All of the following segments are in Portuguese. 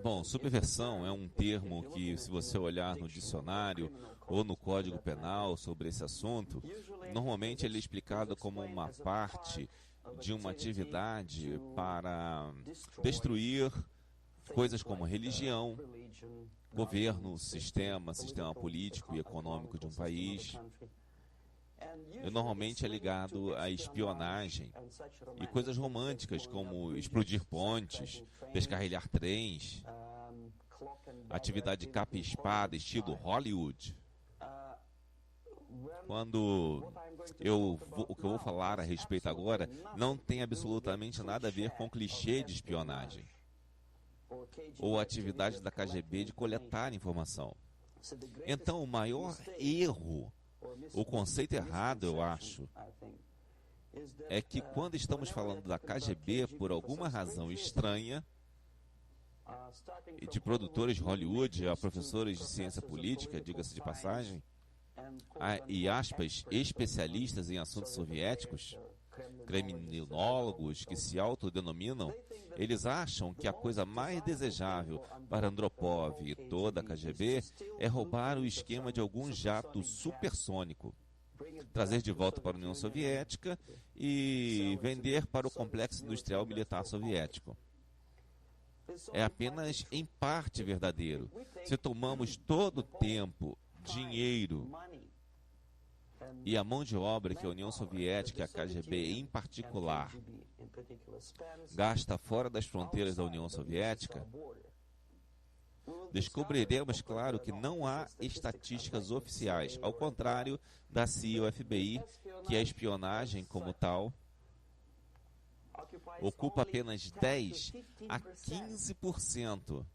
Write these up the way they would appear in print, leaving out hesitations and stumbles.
Bom, subversão é um termo que, se você olhar no dicionário ou no Código Penal sobre esse assunto, normalmente ele é explicado como uma parte de uma atividade para destruir coisas como religião, governo, sistema político e econômico de um país. E normalmente é ligado à espionagem e coisas românticas como explodir pontes, descarrilhar trens, atividade de capa e espada, estilo Hollywood. O que eu vou falar a respeito agora não tem absolutamente nada a ver com clichê de espionagem ou atividade da KGB de coletar informação. Então, o maior erro, o conceito errado, eu acho, é que quando estamos falando da KGB, por alguma razão estranha, e de produtores de Hollywood a professores de ciência política, diga-se de passagem, e aspas, especialistas em assuntos soviéticos, criminólogos que se autodenominam, eles acham que a coisa mais desejável para Andropov e toda a KGB é roubar o esquema de algum jato supersônico, trazer de volta para a União Soviética e vender para o complexo industrial militar soviético. É apenas em parte verdadeiro. Se tomamos todo o tempo, dinheiro e a mão de obra que a União Soviética e a KGB em particular gasta fora das fronteiras da União Soviética, descobriremos, claro, que não há estatísticas oficiais, ao contrário da CIA ou FBI, que a espionagem como tal ocupa apenas 10 a 15%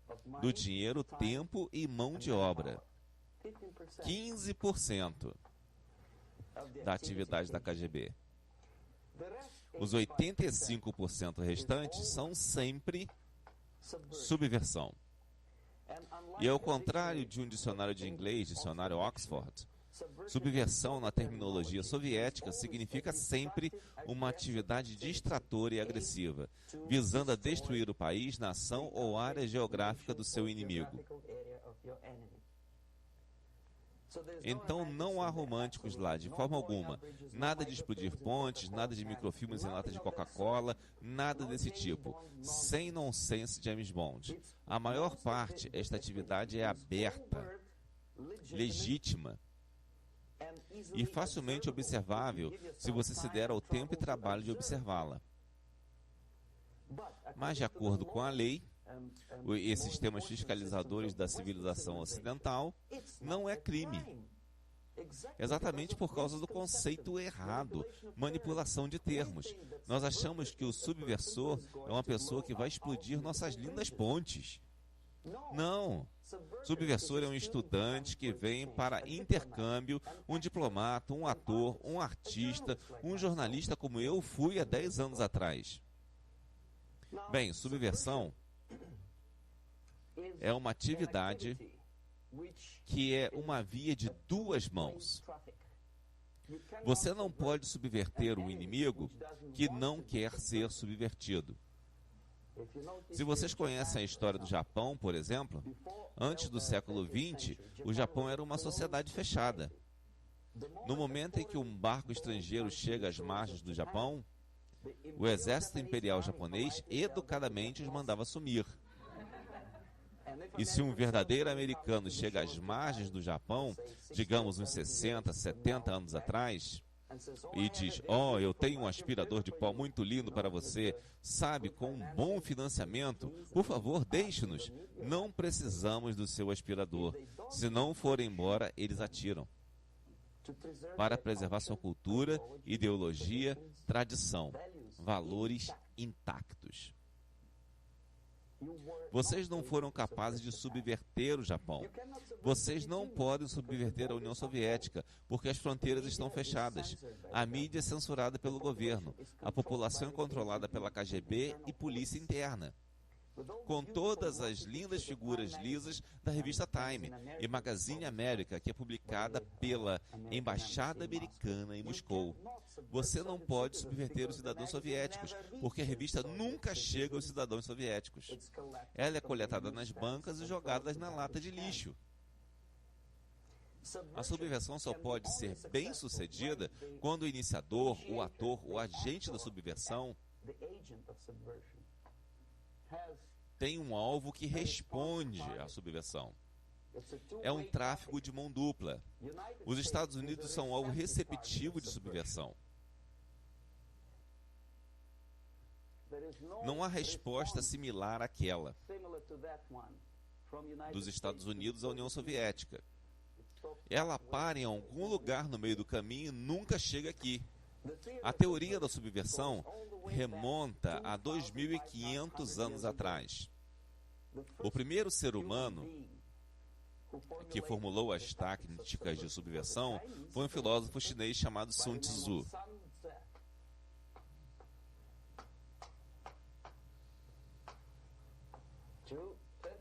do dinheiro, tempo e mão de obra. 15% da atividade da KGB. Os 85% restantes são sempre subversão. E ao contrário de um dicionário de inglês, dicionário Oxford, subversão na terminologia soviética significa sempre uma atividade distratora e agressiva, visando a destruir o país, nação ou área geográfica do seu inimigo. Então não há românticos lá, de forma alguma. Nada de explodir pontes, nada de microfilmes em lata de Coca-Cola, nada desse tipo. Sem nonsense James Bond. A maior parte, esta atividade é aberta, legítima e facilmente observável se você se der ao tempo e trabalho de observá-la. Mas, de acordo com a lei, esses sistemas fiscalizadores da civilização ocidental, não é crime. Exatamente por causa do conceito errado, manipulação de termos. Nós achamos que o subversor é uma pessoa que vai explodir nossas lindas pontes. Não. Subversor é um estudante que vem para intercâmbio, um diplomata, um ator, um artista, um jornalista como eu fui há 10 anos atrás. Bem, subversão é uma atividade que é uma via de duas mãos. Você não pode subverter um inimigo que não quer ser subvertido. Se vocês conhecem a história do Japão, por exemplo, antes do século XX, o Japão era uma sociedade fechada. No momento em que um barco estrangeiro chega às margens do Japão, o exército imperial japonês educadamente os mandava sumir. E se um verdadeiro americano chega às margens do Japão, digamos uns 60, 70 anos atrás, e diz, eu tenho um aspirador de pó muito lindo para você, sabe, com um bom financiamento, por favor, deixe-nos. Não precisamos do seu aspirador. Se não for embora, eles atiram. Para preservar sua cultura, ideologia, tradição, valores intactos. Vocês não foram capazes de subverter o Japão. Vocês não podem subverter a União Soviética, porque as fronteiras estão fechadas. A mídia é censurada pelo governo. A população é controlada pela KGB e polícia interna. com todas as lindas figuras lisas da revista Time e Magazine America, que é publicada pela Embaixada Americana em Moscou. Você não pode subverter os cidadãos soviéticos, porque a revista nunca chega aos cidadãos soviéticos. Ela é coletada nas bancas e jogada na lata de lixo. A subversão só pode ser bem-sucedida quando o iniciador, o ator, o agente da subversão tem um alvo que responde à subversão. É um tráfego de mão dupla. Os Estados Unidos são um alvo receptivo de subversão. Não há resposta similar àquela dos Estados Unidos à União Soviética. Ela para em algum lugar no meio do caminho e nunca chega aqui. A teoria da subversão remonta a 2.500 anos atrás. O primeiro ser humano que formulou as táticas de subversão foi um filósofo chinês chamado Sun Tzu.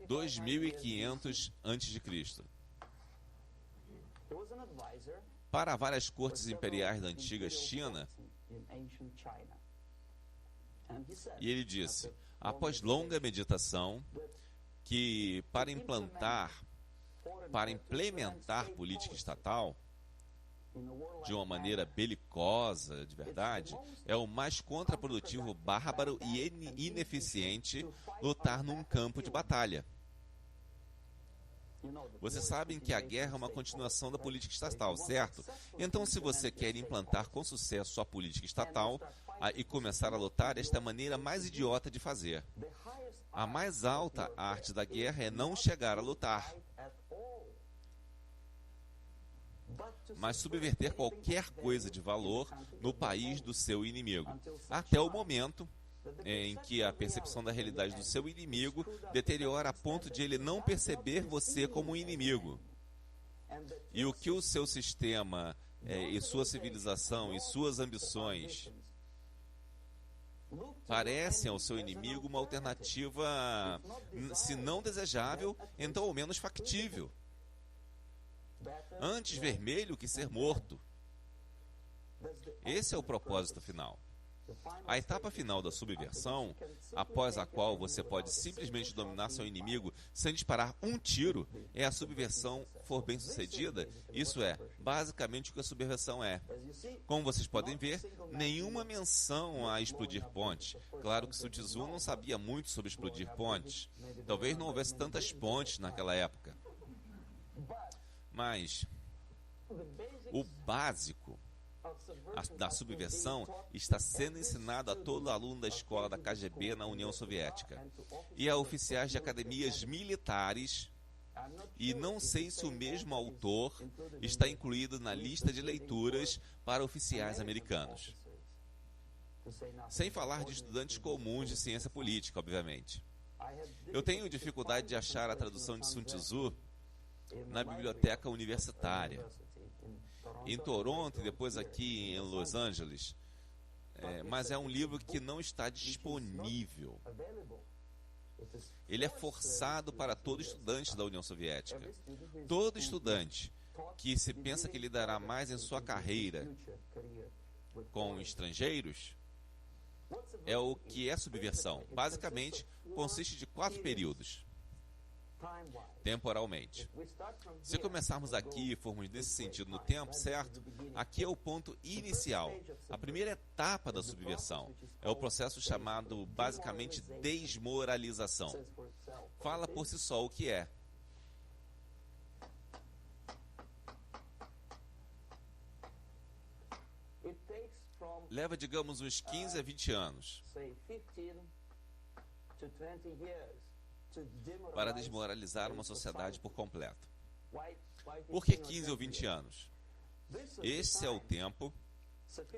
2.500 a.C. Para várias cortes imperiais da antiga China, e ele disse, após longa meditação, que para implementar política estatal de uma maneira belicosa, de verdade, é o mais contraprodutivo, bárbaro e ineficiente lutar num campo de batalha. Vocês sabem que a guerra é uma continuação da política estatal, certo? Então, se você quer implantar com sucesso a política estatal e começar a lutar, esta é a maneira mais idiota de fazer. A mais alta arte da guerra é não chegar a lutar, mas subverter qualquer coisa de valor no país do seu inimigo, até o momento em que a percepção da realidade do seu inimigo deteriora a ponto de ele não perceber você como um inimigo. E o que o seu sistema e sua civilização e suas ambições parecem ao seu inimigo uma alternativa, se não desejável, então ao menos factível. Antes vermelho que ser morto. Esse é o propósito final. A etapa final da subversão, após a qual você pode simplesmente dominar seu inimigo sem disparar um tiro, é a subversão for bem sucedida. Isso é, basicamente, o que a subversão é. Como vocês podem ver, nenhuma menção a explodir pontes. Claro que Sun Tzu não sabia muito sobre explodir pontes. Talvez não houvesse tantas pontes naquela época. Mas o básico da subversão está sendo ensinado a todo aluno da escola da KGB na União Soviética e a oficiais de academias militares, e não sei se o mesmo autor está incluído na lista de leituras para oficiais americanos. Sem falar de estudantes comuns de ciência política, obviamente. Eu tenho dificuldade de achar a tradução de Sun Tzu na biblioteca universitária. Em Toronto e depois aqui em Los Angeles, mas é um livro que não está disponível. Ele é forçado para todo estudante da União Soviética. Todo estudante que se pensa que lidará mais em sua carreira com estrangeiros é o que é subversão. Basicamente, consiste de 4 períodos. Temporalmente. Se começarmos aqui e formos nesse sentido no tempo, certo? Aqui é o ponto inicial. A primeira etapa da subversão é o processo chamado, basicamente, desmoralização. Fala por si só o que é. Leva, digamos, uns 15 a 20 anos para desmoralizar uma sociedade por completo. Por que 15 ou 20 anos? Esse é o tempo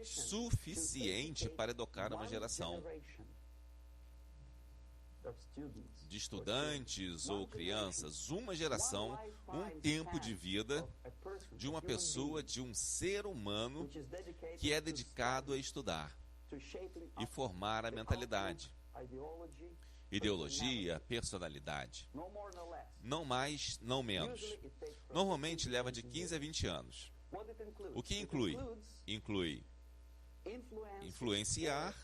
suficiente para educar uma geração de estudantes ou crianças, uma geração, um tempo de vida de uma pessoa, de um ser humano que é dedicado a estudar e formar a mentalidade. ideologia, personalidade. Não mais, não menos. Normalmente leva de 15 a 20 anos. O que inclui? Inclui influenciar,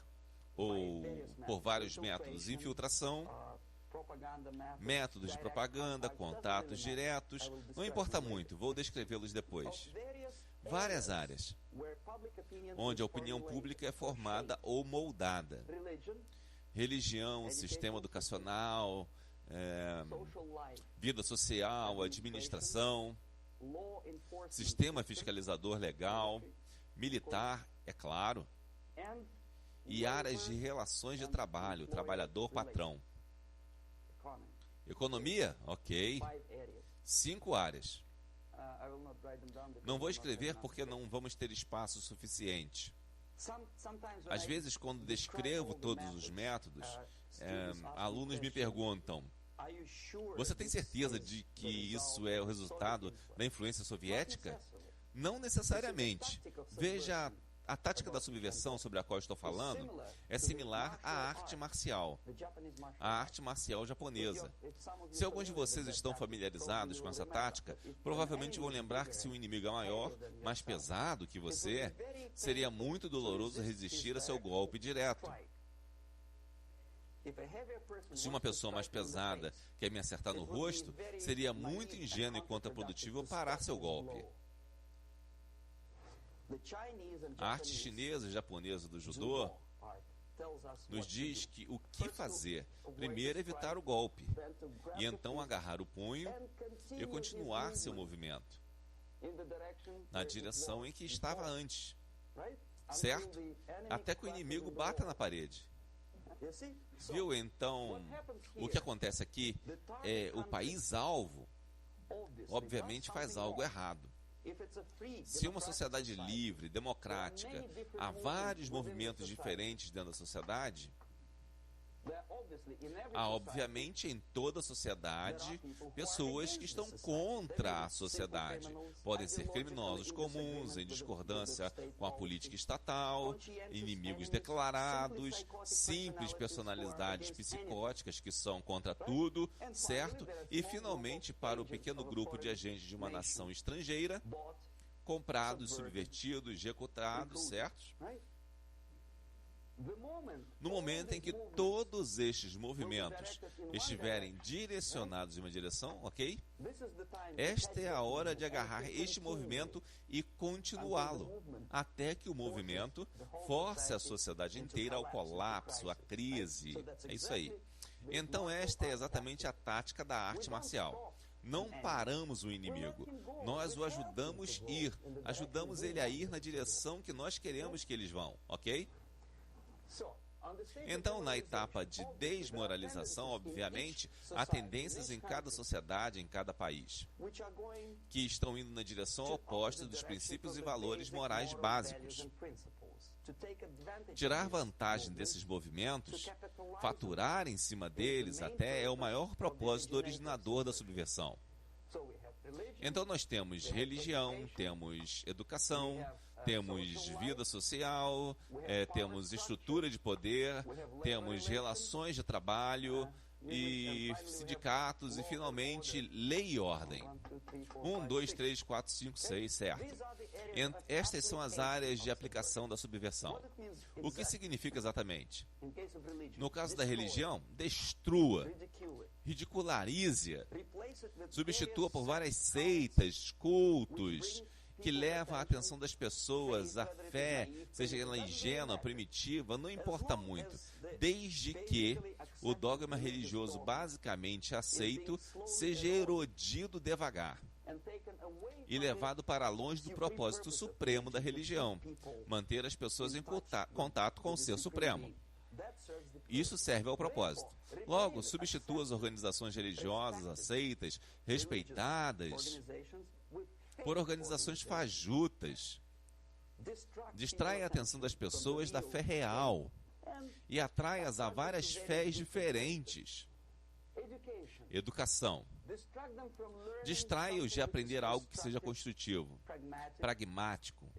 ou por vários métodos, infiltração, métodos de propaganda, contatos diretos, não importa muito, vou descrevê-los depois. Várias áreas onde a opinião pública é formada ou moldada. Religião, sistema educacional, vida social, administração, sistema fiscalizador legal, militar, é claro, e áreas de relações de trabalho, trabalhador-patrão. Economia? Ok. 5 áreas. Não vou escrever porque não vamos ter espaço suficiente. Às vezes, quando descrevo todos os métodos, alunos me perguntam: você tem certeza de que isso é o resultado da influência soviética? Não necessariamente. Veja, a tática da subversão sobre a qual estou falando é similar à arte marcial, a arte marcial japonesa. Se alguns de vocês estão familiarizados com essa tática, provavelmente vão lembrar que se o inimigo é maior, mais pesado que você, seria muito doloroso resistir a seu golpe direto. Se uma pessoa mais pesada quer me acertar no rosto, seria muito ingênuo e contraprodutivo parar seu golpe. A arte chinesa e japonesa do judô nos diz que o que fazer. Primeiro, evitar o golpe, e então agarrar o punho e continuar seu movimento na direção em que estava antes, certo? Até que o inimigo bata na parede. Viu? Então, o que acontece aqui é o país-alvo, obviamente, faz algo errado. Se uma sociedade livre, democrática, há vários movimentos diferentes dentro da sociedade, há, obviamente, em toda a sociedade, pessoas que estão contra a sociedade. Podem ser criminosos comuns, em discordância com a política estatal, inimigos declarados, simples personalidades psicóticas que são contra tudo, certo? E, finalmente, para o pequeno grupo de agentes de uma nação estrangeira, comprados, subvertidos, recrutados, certo? No momento em que todos estes movimentos estiverem direcionados em uma direção, ok? Esta é a hora de agarrar este movimento e continuá-lo, até que o movimento force a sociedade inteira ao colapso, à crise. É isso aí. Então esta é exatamente a tática da arte marcial. Não paramos o inimigo, nós o ajudamos ele a ir na direção que nós queremos que eles vão, ok? Então, na etapa de desmoralização, obviamente, há tendências em cada sociedade, em cada país, que estão indo na direção oposta dos princípios e valores morais básicos. Tirar vantagem desses movimentos, faturar em cima deles até, é o maior propósito originador da subversão. Então nós temos religião, temos educação, temos vida social, temos estrutura de poder, temos relações de trabalho e sindicatos e, finalmente, lei e ordem. 1, 2, 3, 4, 5, 6, certo? Estas são as áreas de aplicação da subversão. O que significa exatamente? No caso da religião, destrua, ridicularize-a, substitua por várias seitas, cultos, que levam a atenção das pessoas, a fé, seja ela ingênua, primitiva, não importa muito, desde que o dogma religioso basicamente aceito seja erodido devagar e levado para longe do propósito supremo da religião, manter as pessoas em contato com o Ser Supremo. Isso serve ao propósito. Logo, substitua as organizações religiosas aceitas, respeitadas, por organizações fajutas, distrai a atenção das pessoas da fé real e atrai-as a várias fés diferentes. Educação. Distraia-os de aprender algo que seja construtivo, pragmático,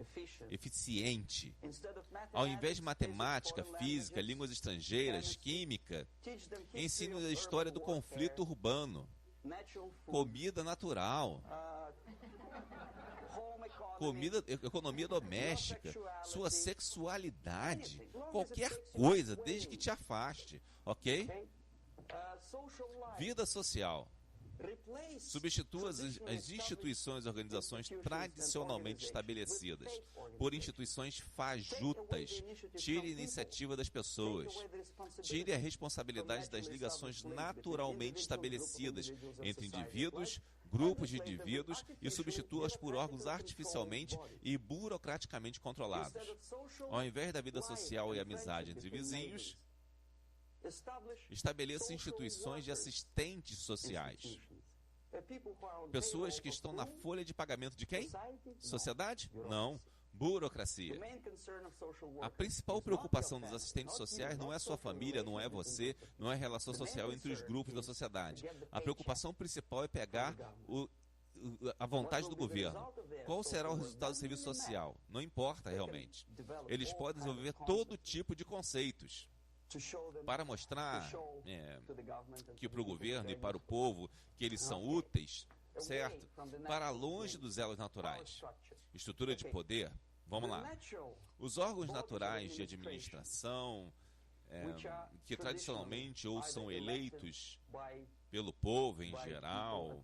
eficiente. Ao invés de matemática, física, línguas estrangeiras, química, ensine a história do conflito urbano, comida natural, economia doméstica, sua sexualidade, qualquer coisa, desde que te afaste, ok? Vida social. Substitua as instituições e organizações tradicionalmente estabelecidas por instituições fajutas. Tire a iniciativa das pessoas. Tire a responsabilidade das ligações naturalmente estabelecidas entre indivíduos, grupos de indivíduos e substitua-as por órgãos artificialmente e burocraticamente controlados. Ao invés da vida social e amizade entre vizinhos, estabeleça instituições de assistentes sociais. Pessoas que estão na folha de pagamento de quem? Sociedade? Não. Burocracia. A principal preocupação dos assistentes sociais não é sua família, não é você, não é a relação social entre os grupos da sociedade. A preocupação principal é pegar a vontade do governo. Qual será o resultado do serviço social? Não importa realmente. Eles podem desenvolver todo tipo de conceitos para mostrar que para o governo e para o povo que eles são úteis, certo? Para longe dos elos naturais. Estrutura de poder. Vamos lá. Os órgãos naturais de administração, que tradicionalmente ou são eleitos pelo povo em geral,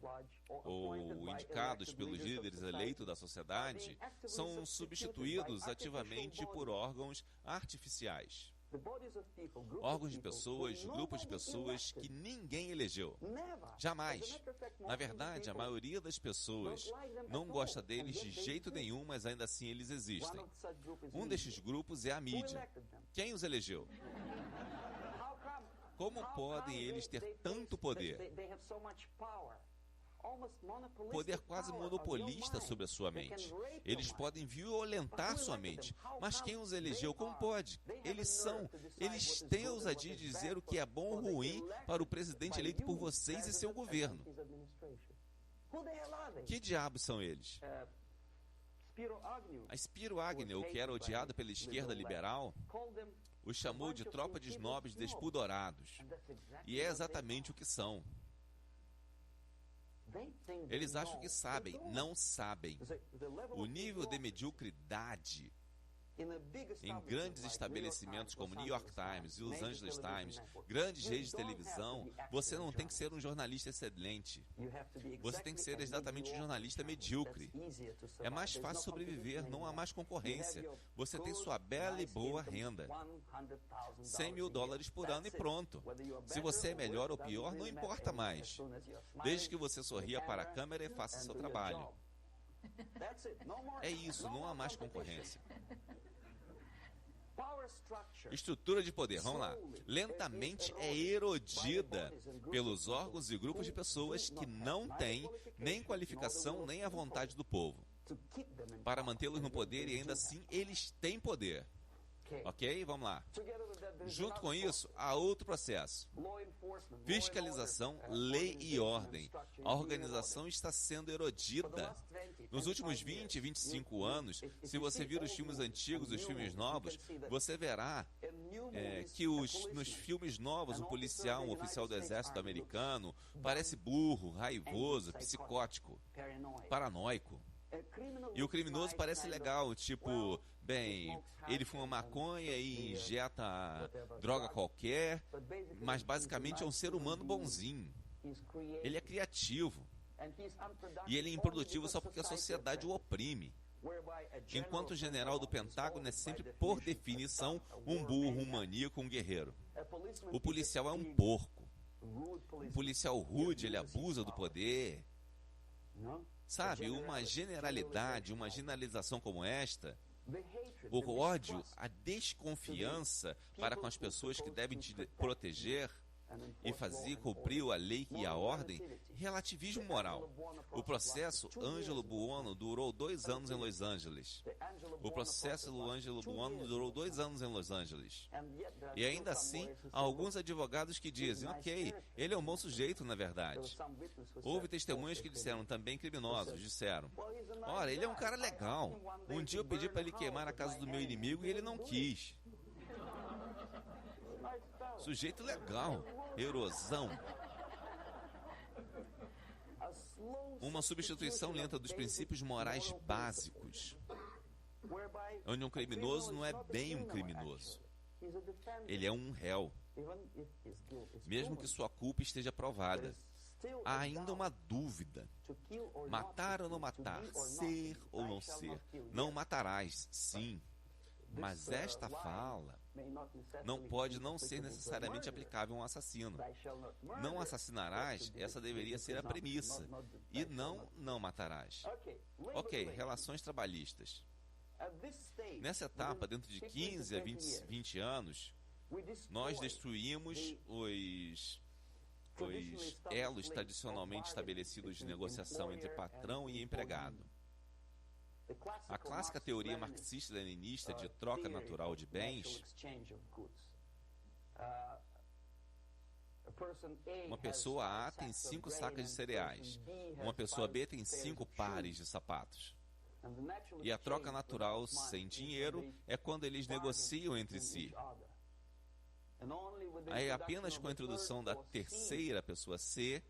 ou indicados pelos líderes eleitos da sociedade, são substituídos ativamente por órgãos artificiais. Órgãos de pessoas, grupos de pessoas que ninguém elegeu. Jamais. Na verdade, a maioria das pessoas não gosta deles de jeito nenhum, mas ainda assim eles existem. Um destes grupos é a mídia. Quem os elegeu? Como podem eles ter tanto poder? Poder quase monopolista sobre a sua mente. Eles podem violentar sua mente. Mas quem os elegeu? Como pode? Eles têm a ousadia de dizer o que é bom ou ruim para o presidente eleito por vocês e seu governo. Que diabos são eles? A Spiro Agnew, que era odiado pela esquerda liberal, os chamou de tropa de snobs despudorados. E é exatamente o que são. Eles acham que sabem, não sabem. O nível de mediocridade em grandes estabelecimentos como New York Times e Los Angeles Times, grandes redes de televisão, você não tem que ser um jornalista excelente. Você tem que ser exatamente um jornalista medíocre. É mais fácil sobreviver, não há mais concorrência. Você tem sua bela e boa renda. $100 mil por ano e pronto. Se você é melhor ou pior, não importa mais. Desde que você sorria para a câmera e faça seu trabalho. É isso, não há mais concorrência. Estrutura de poder, vamos lá. Lentamente é erodida pelos órgãos e grupos de pessoas que não têm nem qualificação nem a vontade do povo para mantê-los no poder e ainda assim eles têm poder. Ok? Vamos lá. Junto com isso, há outro processo. Fiscalização, lei e ordem. A organização está sendo erodida. Nos últimos 20, 25 anos, se você vir os filmes antigos e os filmes novos, você verá que nos filmes novos, um policial, um oficial do exército americano, parece burro, raivoso, psicótico, paranoico. E o criminoso parece legal, tipo, bem, ele fuma maconha e injeta droga qualquer, mas basicamente é um ser humano bonzinho. Ele é criativo. E ele é improdutivo só porque a sociedade o oprime. Enquanto o general do Pentágono é sempre, por definição, um burro, um maníaco, um guerreiro. O policial é um porco. Um policial rude, ele abusa do poder. Sabe, uma generalidade, uma generalização como esta, o ódio, a desconfiança para com as pessoas que devem te proteger, e fazia cumprir a lei e a ordem, relativismo moral. O processo Ângelo Buono durou 2 anos em Los Angeles. O processo do Ângelo Buono durou 2 anos em Los Angeles. E ainda assim, há alguns advogados que dizem, ok, ele é um bom sujeito, na verdade. Houve testemunhas que disseram, também criminosos, disseram, ora, ele é um cara legal. Um dia eu pedi para ele queimar a casa do meu inimigo e ele não quis. Sujeito legal, erosão. Uma substituição lenta dos princípios morais básicos, onde um criminoso não é bem um criminoso. Ele é um réu, mesmo que sua culpa esteja provada. Há ainda uma dúvida: matar ou não matar, ser ou não ser. Não matarás, sim, mas esta fala não pode não ser necessariamente aplicável a um assassino. Não assassinarás, essa deveria ser a premissa, e não matarás. Ok, relações trabalhistas. Nessa etapa, dentro de 15 a 20 anos, nós destruímos os elos tradicionalmente estabelecidos de negociação entre patrão e empregado. A clássica teoria marxista-leninista de troca natural de bens, uma pessoa A tem 5 sacas de cereais, uma pessoa B tem 5 pares de sapatos. E a troca natural sem dinheiro é quando eles negociam entre si. Aí apenas com a introdução da terceira pessoa C,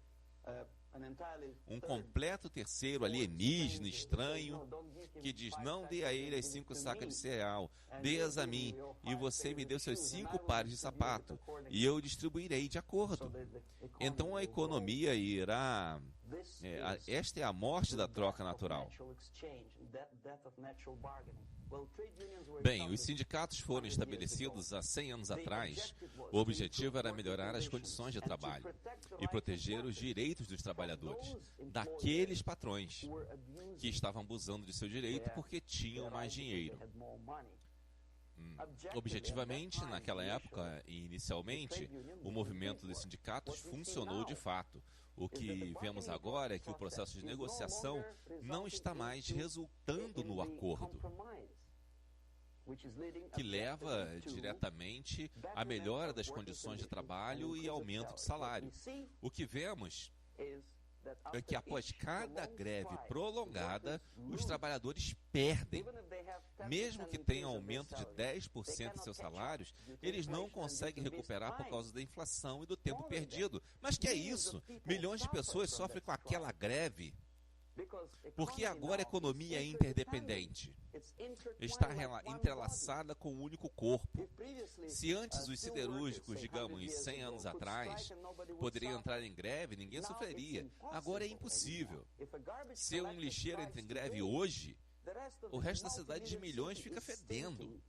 um completo terceiro alienígena estranho que diz, não dê a ele as 5 sacas de cereal, dê-as a mim, e você me deu seus 5 pares de sapato, e eu distribuirei de acordo. Então a economia irá... esta é a morte da troca natural. Bem, os sindicatos foram estabelecidos há 100 anos atrás. O objetivo era melhorar as condições de trabalho e proteger os direitos dos trabalhadores, daqueles patrões que estavam abusando de seu direito porque tinham mais dinheiro. Objetivamente, naquela época e inicialmente, o movimento dos sindicatos funcionou de fato. O que vemos agora é que o processo de negociação não está mais resultando no acordo, que leva diretamente à melhora das condições de trabalho e aumento de salário. O que vemos é que após cada greve prolongada, os trabalhadores perdem. Mesmo que tenham aumento de 10% em seus salários, eles não conseguem recuperar por causa da inflação e do tempo perdido. Mas que é isso? Milhões de pessoas sofrem com aquela greve. Porque agora a economia é interdependente. Está entrelaçada com um único corpo. Se antes os siderúrgicos, digamos, 100 anos atrás, poderiam entrar em greve, ninguém sofreria. Agora é impossível. Se um lixeiro entra em greve hoje, o resto da cidade de milhões fica fedendo.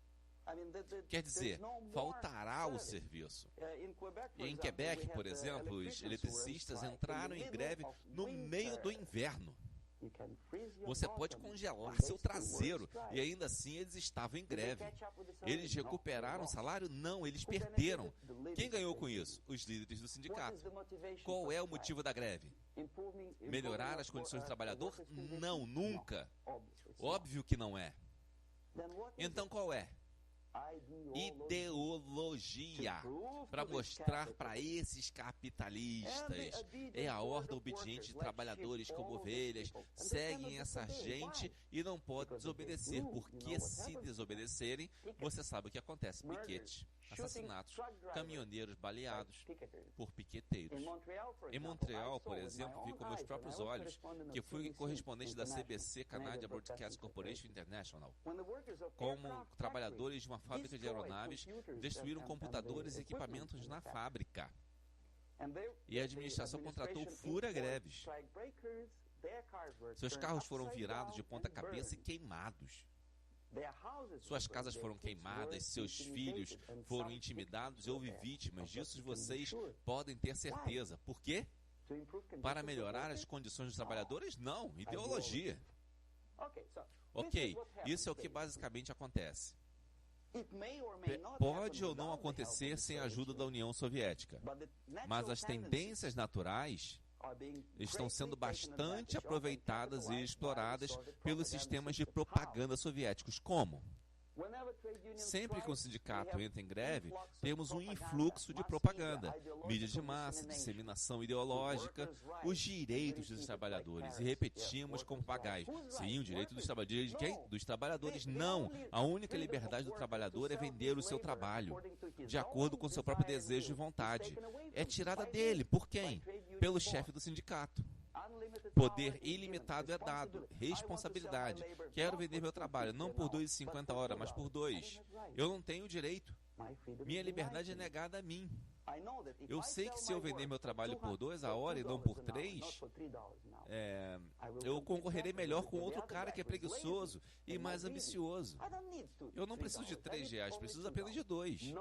Quer dizer, faltará o serviço. E em Quebec, por exemplo, os eletricistas entraram em greve no meio do inverno. Você pode congelar seu traseiro e ainda assim eles estavam em greve. Eles recuperaram o salário? Não, eles perderam. Quem ganhou com isso? Os líderes do sindicato. Qual é o motivo da greve? Melhorar as condições do trabalhador? Não, nunca. Óbvio que não é. Então qual é? Ideologia, para mostrar para esses capitalistas. É a horda obediente de trabalhadores como ovelhas, seguem essa gente e não podem desobedecer, porque se desobedecerem, você sabe o que acontece: piquete, assassinatos, caminhoneiros baleados por piqueteiros. Em Montreal, por exemplo, vi com meus próprios olhos, que fui correspondente da CBC, Canadian Broadcast Corporation International, como trabalhadores de uma fábrica de aeronaves destruíram computadores e equipamentos na fábrica. E a administração contratou fura-greves. Seus carros foram virados de ponta cabeça e queimados. Suas casas foram queimadas, seus filhos foram intimidados e houve vítimas. Disso vocês podem ter certeza. Por quê? Para melhorar as condições dos trabalhadores? Não, ideologia. Ok, isso é o que basicamente acontece. Pode ou não acontecer sem a ajuda da União Soviética, mas as tendências naturais estão sendo bastante aproveitadas e exploradas pelos sistemas de propaganda soviéticos. Como? Sempre que um sindicato entra em greve, temos um influxo de propaganda, mídia de massa, disseminação ideológica, os direitos dos trabalhadores. E repetimos como papagaios. Sim, o direito dos trabalhadores. De quem? Dos trabalhadores. Não. A única liberdade do trabalhador é vender o seu trabalho, de acordo com seu próprio desejo e vontade. É tirada dele. Por quem? Pelo chefe do sindicato. Poder ilimitado é dado, responsabilidade. Quero vender meu trabalho, não por 2,50 a hora, mas por 2. Eu não tenho direito. Minha liberdade é negada a mim. Eu sei que se eu vender meu trabalho por 2 a hora e não por 3, eu concorrerei melhor com outro cara que é preguiçoso e mais ambicioso. Eu não preciso de 3 reais, preciso apenas de 2.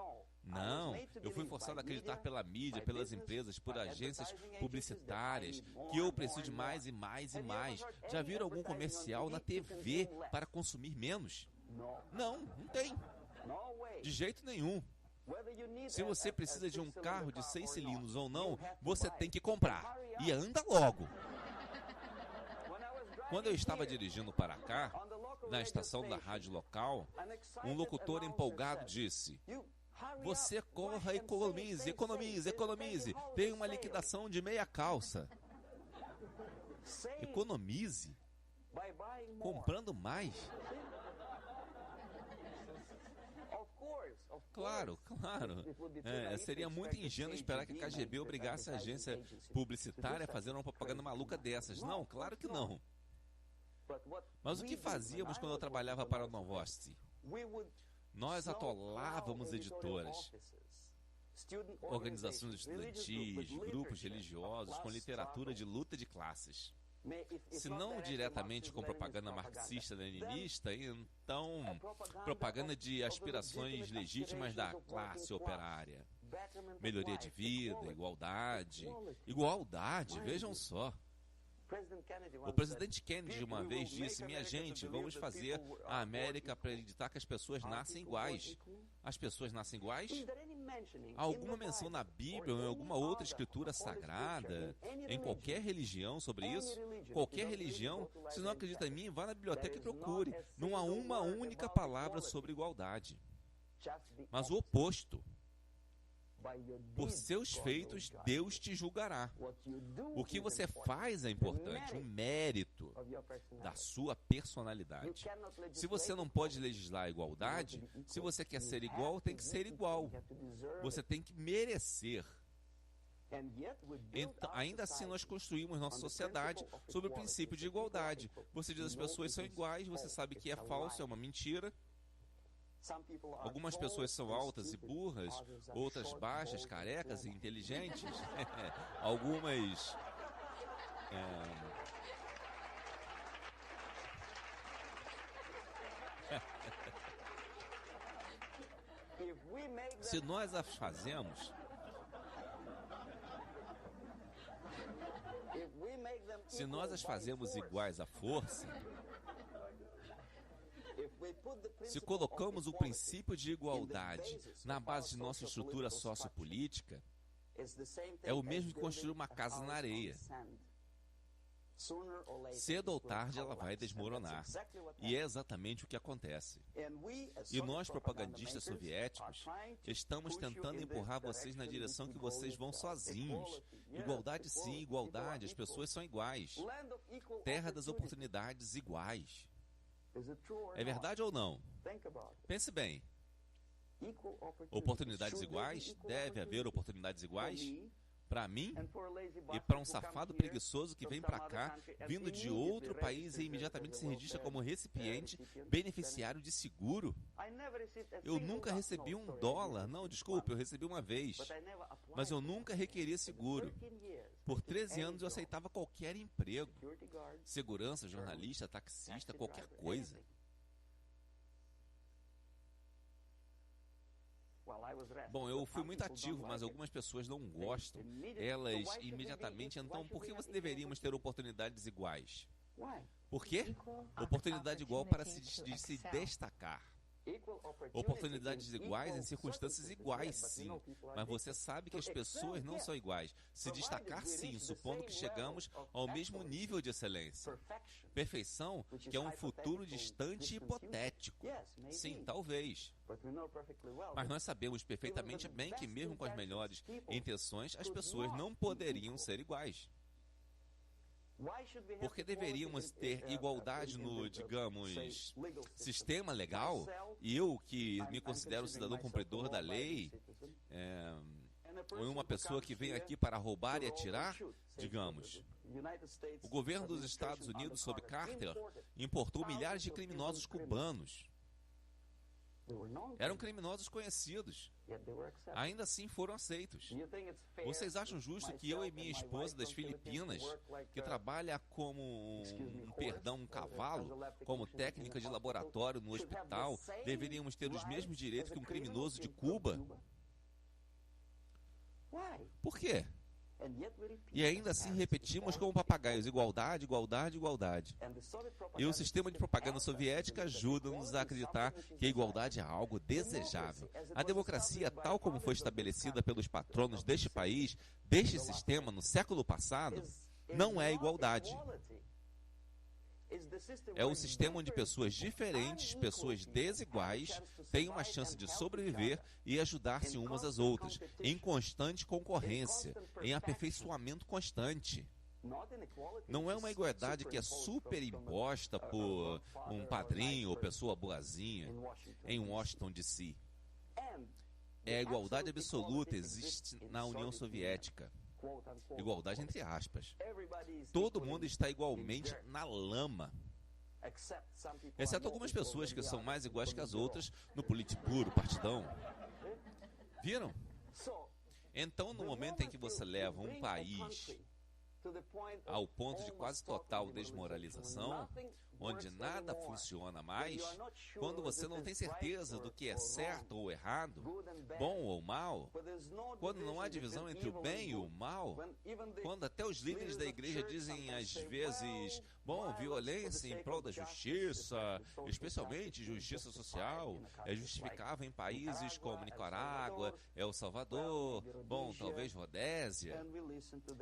Não, eu fui forçado a acreditar pela mídia, pelas empresas, por agências publicitárias, que eu preciso de mais e mais e mais. Já viram algum comercial na TV para consumir menos? Não, não tem. De jeito nenhum. Se você precisa de um carro de 6 cilindros ou não, você tem que comprar. E anda logo. Quando eu estava dirigindo para cá, na estação da rádio local, um locutor empolgado disse: "Você corra, economize, economize, economize. Tem uma liquidação de meia calça." Economize? Comprando mais? Claro, claro. Seria muito ingênuo esperar que a KGB obrigasse a agência publicitária a fazer uma propaganda maluca dessas. Não, claro que não. Mas o que fazíamos quando eu trabalhava para a Novosti? Nós atolávamos editoras, organizações estudantis, grupos religiosos com literatura de luta de classes. Se não diretamente com propaganda marxista-leninista, então propaganda de aspirações legítimas da classe operária. Melhoria de vida, igualdade. Igualdade, vejam só. O presidente Kennedy uma vez disse: "Minha gente, vamos fazer a América acreditar que as pessoas nascem iguais." As pessoas nascem iguais? Há alguma menção na Bíblia ou em alguma outra escritura sagrada, em qualquer religião sobre isso? Qualquer religião? Se não acredita em mim, vá na biblioteca e procure. Não há uma única palavra sobre igualdade. Mas o oposto. Por seus feitos, Deus te julgará. O que você faz é importante, um mérito da sua personalidade. Se você não pode legislar a igualdade, se você quer ser igual, tem que ser igual. Você tem que merecer. Então, ainda assim, nós construímos nossa sociedade sobre o princípio de igualdade. Você diz que as pessoas são iguais, você sabe que é falso, é uma mentira. Algumas pessoas são altas e burras, outras baixas, carecas e inteligentes. Algumas... Se nós as fazemos... Se nós as fazemos iguais à força... Se colocamos o princípio de igualdade na base de nossa estrutura sociopolítica, é o mesmo que construir uma casa na areia. Cedo ou tarde ela vai desmoronar. E é exatamente o que acontece. E nós, propagandistas soviéticos, estamos tentando empurrar vocês na direção que vocês vão sozinhos. Igualdade sim, igualdade, as pessoas são iguais. Terra das oportunidades iguais. É verdade ou não? Pense bem. Oportunidades iguais? Deve haver oportunidades iguais? Para mim e para um safado preguiçoso que vem para cá, vindo de outro país e imediatamente se registra como recipiente beneficiário de seguro? Eu nunca recebi $1. Não, desculpe, eu recebi uma vez. Mas eu nunca requeri seguro. Por 13 anos eu aceitava qualquer emprego. Segurança, jornalista, taxista, qualquer coisa. Bom, eu fui muito ativo, mas algumas pessoas não gostam. Elas imediatamente, então, por que deveríamos ter oportunidades iguais? Por quê? Oportunidade igual para se destacar. Oportunidades iguais em circunstâncias iguais, sim. Mas você sabe que as pessoas não são iguais. Se destacar, sim, supondo que chegamos ao mesmo nível de excelência. Perfeição, que é um futuro distante e hipotético. Sim, talvez. Mas nós sabemos perfeitamente bem que mesmo com as melhores intenções, as pessoas não poderiam ser iguais. Por que deveríamos ter igualdade no, digamos, sistema legal? E eu, que me considero cidadão cumpridor da lei, ou uma pessoa que vem aqui para roubar e atirar, digamos. O governo dos Estados Unidos, sob Carter, importou milhares de criminosos cubanos. Eram criminosos conhecidos. Ainda assim foram aceitos. Vocês acham justo que eu e minha esposa das Filipinas, que trabalha como um cavalo, como técnica de laboratório no hospital, deveríamos ter os mesmos direitos que um criminoso de Cuba? Por quê? E ainda assim repetimos como papagaios: igualdade, igualdade, igualdade. E o sistema de propaganda soviética ajuda-nos a acreditar que a igualdade é algo desejável. A democracia, tal como foi estabelecida pelos patronos deste país, deste sistema no século passado, não é igualdade. É um sistema onde pessoas diferentes, pessoas desiguais, têm uma chance de sobreviver e ajudar-se umas às outras, em constante concorrência, em aperfeiçoamento constante. Não é uma igualdade que é superimposta por um padrinho ou pessoa boazinha em Washington, D.C. É a igualdade absoluta, existe na União Soviética. Igualdade entre aspas. Todo mundo está igualmente na lama. Exceto algumas pessoas que são mais iguais que as outras no Politburo, partidão. Viram? Então, no momento em que você leva um país ao ponto de quase total desmoralização, onde nada funciona mais, quando você não tem certeza do que é certo ou errado, bom ou mal, quando não há divisão entre o bem e o mal, quando até os líderes da igreja dizem às vezes, bom, violência em prol da justiça, especialmente justiça social, é justificável em países como Nicarágua, El Salvador, bom, talvez Rodésia,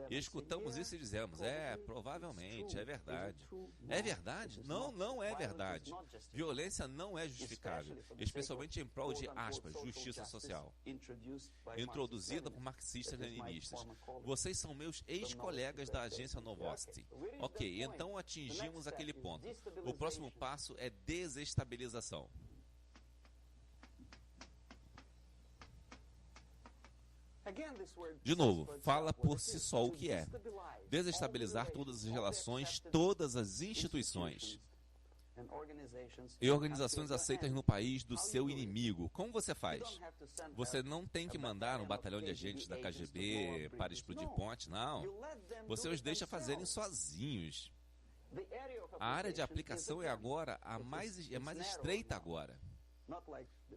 e escutamos isso e dizemos, provavelmente, é verdade. É verdade? Não, não é verdade. Violência não é justificável, especialmente em prol de, aspas, justiça social, introduzida por marxistas-leninistas. Vocês são meus ex-colegas da agência Novosti. Ok, então atingimos aquele ponto. O próximo passo é desestabilização. De novo, fala por si só o que é. Desestabilizar todas as relações, todas as instituições e organizações aceitas no país do seu inimigo. Como você faz? Você não tem que mandar um batalhão de agentes da KGB para explodir pontes, não. Você os deixa fazerem sozinhos. A área de aplicação é mais estreita agora.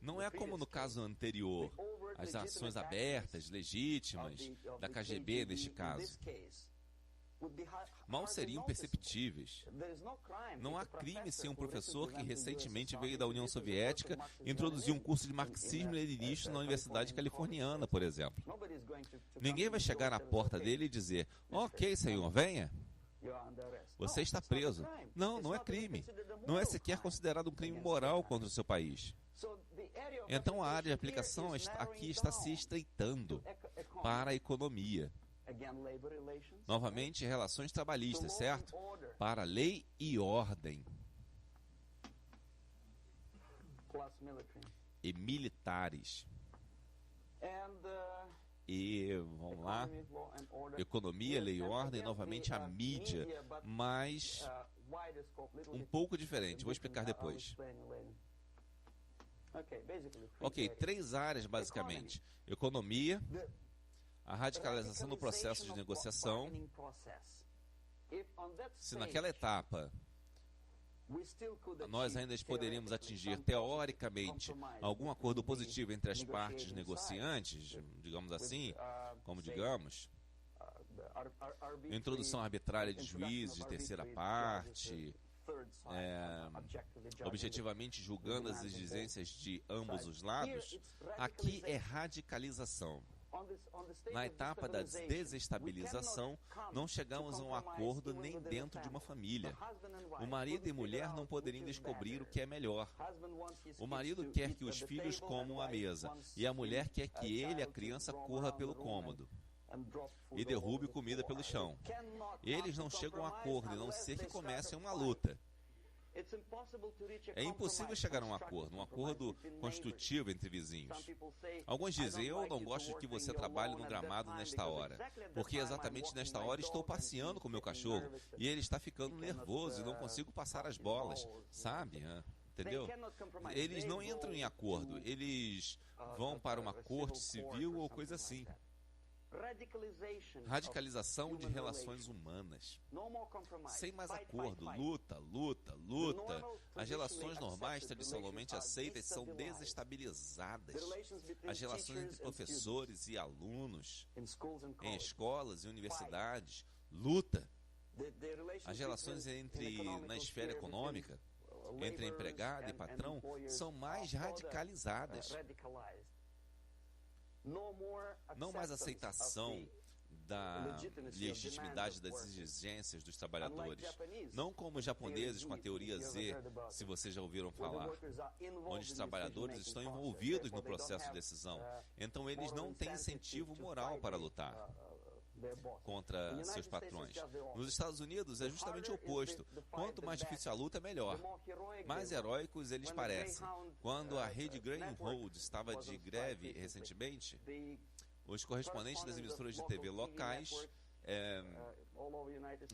Não é como no caso anterior, as ações abertas, legítimas, da KGB neste caso. Mal seriam perceptíveis. Não há crime sem um professor que recentemente veio da União Soviética e introduziu um curso de marxismo-leninismo na Universidade Californiana, por exemplo. Ninguém vai chegar na porta dele e dizer, ok, senhor, venha. Você está preso. Não, não é crime. Não é sequer considerado um crime moral contra o seu país. Então a área de aplicação aqui está se estreitando para a economia. Novamente, relações trabalhistas, certo? Para lei e ordem. E militares. E, vamos lá, economia, lei e ordem, novamente a mídia, mas um pouco diferente. Vou explicar depois. Ok, 3 áreas basicamente. Economia, a radicalização do processo de negociação. Se naquela etapa nós ainda poderíamos atingir, teoricamente, algum acordo positivo entre as partes negociantes, digamos assim, como digamos, introdução arbitrária de juízes de terceira parte, objetivamente julgando as exigências de ambos os lados, aqui é radicalização. Na etapa da desestabilização, não chegamos a um acordo nem dentro de uma família. O marido e mulher não poderiam descobrir o que é melhor. O marido quer que os filhos comam à mesa, e a mulher quer que ele, a criança, corra pelo cômodo e derrube comida pelo chão. Eles não chegam a um acordo, a não ser que comecem uma luta. É impossível chegar a um acordo construtivo entre vizinhos. Alguns dizem, eu não gosto de que você trabalhe no gramado nesta hora, porque exatamente nesta hora estou passeando com meu cachorro e ele está ficando nervoso e não consigo passar as bolas, sabe? Entendeu? Eles não entram em acordo, eles vão para uma corte civil ou coisa assim. Radicalização de relações humanas. Sem mais acordo, luta. As relações normais tradicionalmente aceitas são desestabilizadas. As relações entre professores e alunos, em escolas e universidades, luta. As relações na esfera econômica, entre empregado e patrão, são mais radicalizadas. Não mais aceitação da legitimidade das exigências dos trabalhadores. Não como os japoneses com a teoria Z, se vocês já ouviram falar, onde os trabalhadores estão envolvidos no processo de decisão. Então eles não têm incentivo moral para lutar contra seus patrões. Nos Estados Unidos é justamente o oposto. Quanto mais difícil a luta, melhor. Mais heróicos eles parecem. Quando a rede Greyhound estava de greve recentemente, os correspondentes das emissoras de TV locais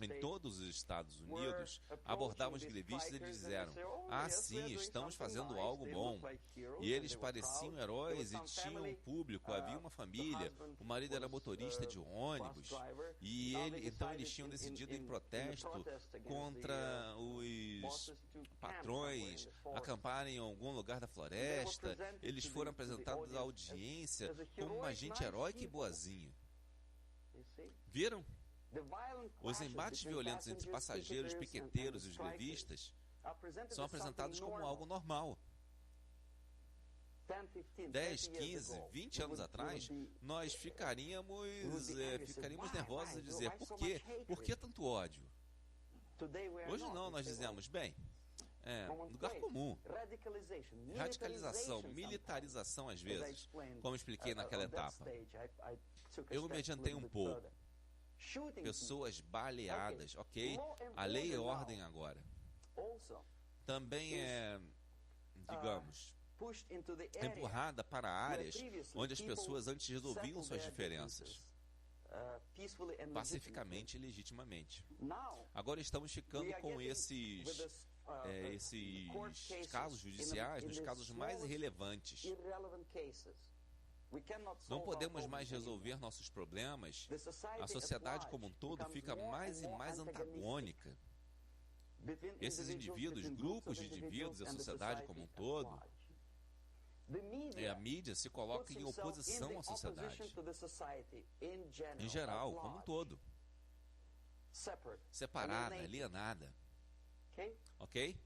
em todos os Estados Unidos abordavam os grevistas e eles disseram: sim, estamos fazendo algo bom. E eles pareciam heróis e tinham um público, havia uma família, o marido era motorista de ônibus e então eles tinham decidido em protesto contra os patrões acamparem em algum lugar da floresta. Eles foram apresentados à audiência como uma gente heróica e boazinha. Viram? Os embates violentos entre passageiros, piqueteiros e os grevistas são apresentados como algo normal. 10, 15, 20 anos atrás, nós ficaríamos nervosos a dizer, por quê? Por que tanto ódio? Hoje não, nós dizemos, bem, lugar comum. Radicalização, militarização às vezes, como expliquei naquela etapa. Eu me adiantei um pouco. Pessoas baleadas, ok? A lei e ordem agora. Também digamos, empurrada para áreas onde as pessoas antes resolviam suas diferenças pacificamente e legitimamente. Agora estamos ficando com esses casos judiciais nos casos mais irrelevantes. Não podemos mais resolver nossos problemas. A sociedade como um todo fica mais e mais antagônica. Esses indivíduos, grupos de indivíduos e a sociedade como um todo, a mídia se coloca em oposição à sociedade, em geral, como um todo. Separada, alienada. Ok?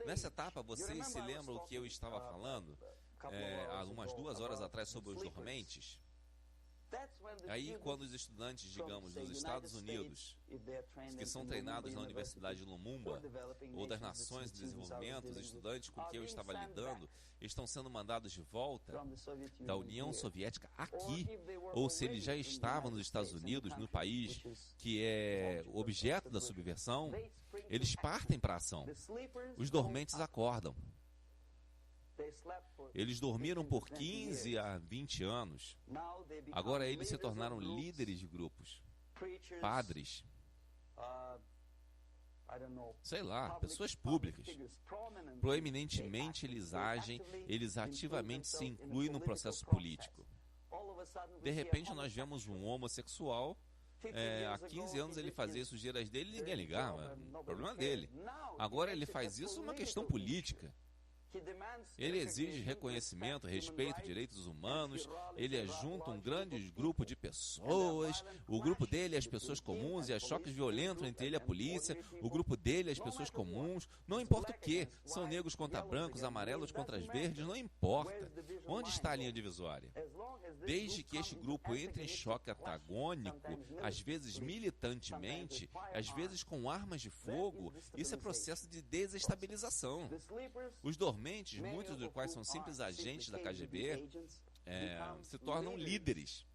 Nessa etapa, vocês se lembram o que eu estava falando? Há umas 2 horas atrás sobre os dormentes. Aí, quando os estudantes, digamos, dos Estados Unidos, que são treinados na Universidade de Lumumba, ou das Nações de Desenvolvimento, os estudantes com quem eu estava lidando, estão sendo mandados de volta da União Soviética aqui, ou se eles já estavam nos Estados Unidos, no país que é objeto da subversão, eles partem para a ação. Os dormentes acordam. Eles dormiram por 15 a 20 anos. Agora eles se tornaram líderes de grupos, padres, sei lá, pessoas públicas. Proeminentemente eles ativamente se incluem no processo político. De repente nós vemos um homossexual, há 15 anos ele fazia as sujeiras dele e ninguém ligava, problema dele. Agora ele faz isso uma questão política. Ele exige reconhecimento, respeito, direitos humanos, ele junta um grande grupo de pessoas, o grupo dele é as pessoas comuns e há choques violentos entre ele e a polícia, o grupo dele é as pessoas comuns, não importa o que, são negros contra brancos, amarelos contra as verdes, não importa. Onde está a linha divisória? Desde que este grupo entre em choque antagônico, às vezes militantemente, às vezes com armas de fogo, isso é processo de desestabilização. Os dormentes, muitos dos quais são simples agentes da KGB, se tornam líderes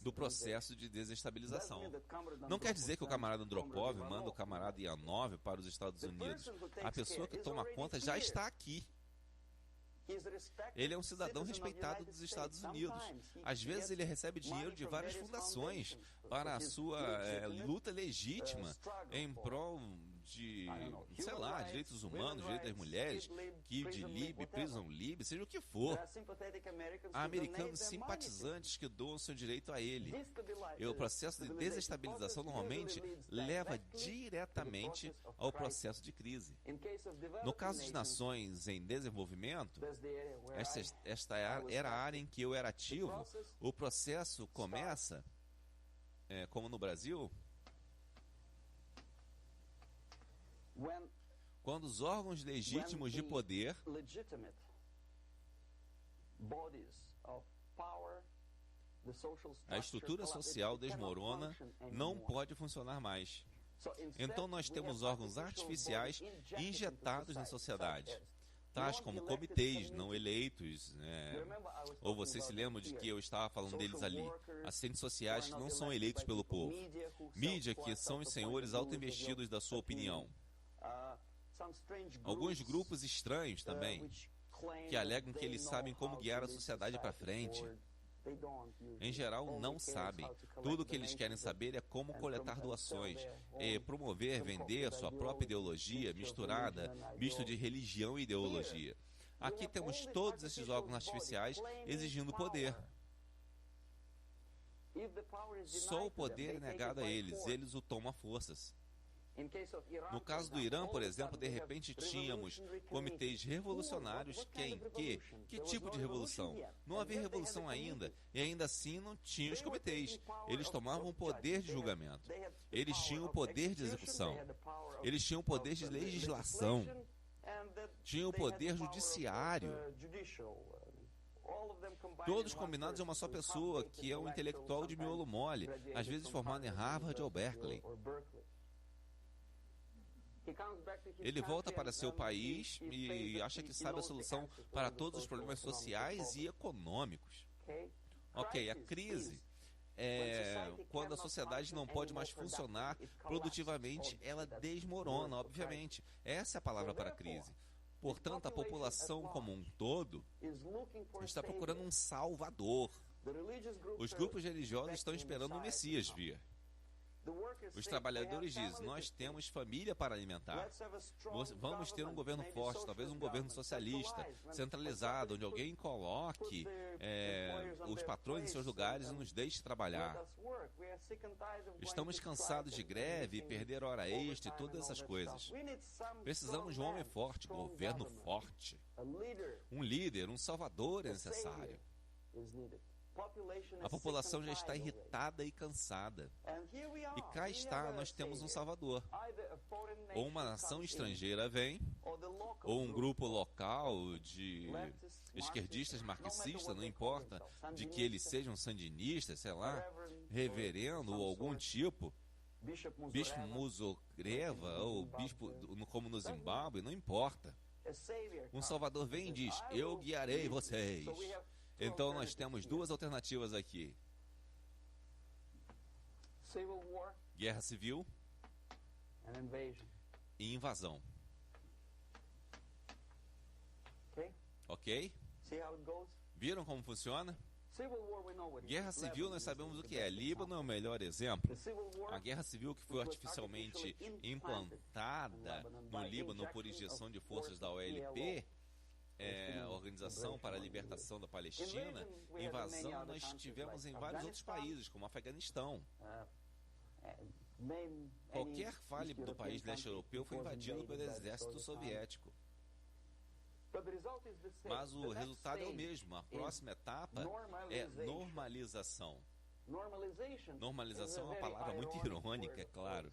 do processo de desestabilização. Não quer dizer que o camarada Andropov manda o camarada Ianov para os Estados Unidos. A pessoa que toma conta já está aqui. Ele é um cidadão respeitado dos Estados Unidos. Às vezes ele recebe dinheiro de várias fundações para a sua luta legítima em prol de, sei lá, direitos humanos, direitos das mulheres, Kiev Lib, Prison Lib, seja o que for. Há americanos simpatizantes que doam seu direito a ele. E o processo de desestabilização normalmente leva diretamente ao processo de crise. No caso de nações em desenvolvimento, esta era a área em que eu era ativo. O processo começa, como no Brasil, quando os órgãos legítimos de poder a estrutura social desmorona, não pode funcionar mais. Então nós temos órgãos artificiais injetados na sociedade, tais como comitês não eleitos, ou vocês se lembram de que eu estava falando deles ali, assistentes sociais que não são eleitos pelo povo, mídia que são os senhores auto-investidos da sua opinião, alguns grupos estranhos também, que alegam que eles sabem como guiar a sociedade para frente. Em geral, não sabem. Tudo o que eles querem saber é como coletar doações, promover, vender sua própria ideologia misturada, misto de religião e ideologia. Aqui temos todos esses órgãos artificiais exigindo poder. Só o poder é negado a eles, eles o tomam a forças. No caso do Irã, por exemplo, de repente tínhamos comitês revolucionários que tipo de revolução? Não havia revolução ainda, e ainda assim não tinha os comitês. Eles tomavam o poder de julgamento, eles tinham o poder de execução, eles tinham o poder de legislação, tinham o poder judiciário. Todos combinados em uma só pessoa, que é um intelectual de miolo mole, às vezes formado em Harvard ou Berkeley. Ele volta para seu país e acha que sabe a solução para todos os problemas sociais e econômicos. Ok, a crise é quando a sociedade não pode mais funcionar produtivamente, ela desmorona, obviamente. Essa é a palavra para a crise. Portanto, a população como um todo está procurando um salvador. Os grupos religiosos estão esperando o Messias vir. Os trabalhadores dizem, nós temos família para alimentar. Vamos ter um governo forte, talvez um governo socialista, centralizado, onde alguém coloque os patrões em seus lugares e nos deixe trabalhar. Estamos cansados de greve, perder hora extra e todas essas coisas. Precisamos de um homem forte, governo forte. Um líder, um salvador é necessário. A população já está irritada e cansada. E cá está, nós temos um salvador. Ou uma nação estrangeira vem, ou um grupo local de esquerdistas marxistas, não importa, de que eles sejam sandinistas, sei lá, reverendo ou algum tipo, bispo Muzorewa ou bispo como no Zimbábue, não importa. Um salvador vem e diz, eu guiarei vocês. Então nós temos duas alternativas aqui: guerra civil e invasão. Ok? Viram como funciona? Guerra civil nós sabemos o que é. Líbano é o melhor exemplo. A guerra civil que foi artificialmente implantada no Líbano por injeção de forças da OLP, Organização para a Libertação da Palestina, invasão nós tivemos em vários outros países, como Afeganistão. Qualquer falha do país leste europeu foi invadido pelo exército soviético. Mas o resultado é o mesmo. A próxima etapa é normalização. Normalização é uma palavra muito irônica, é claro.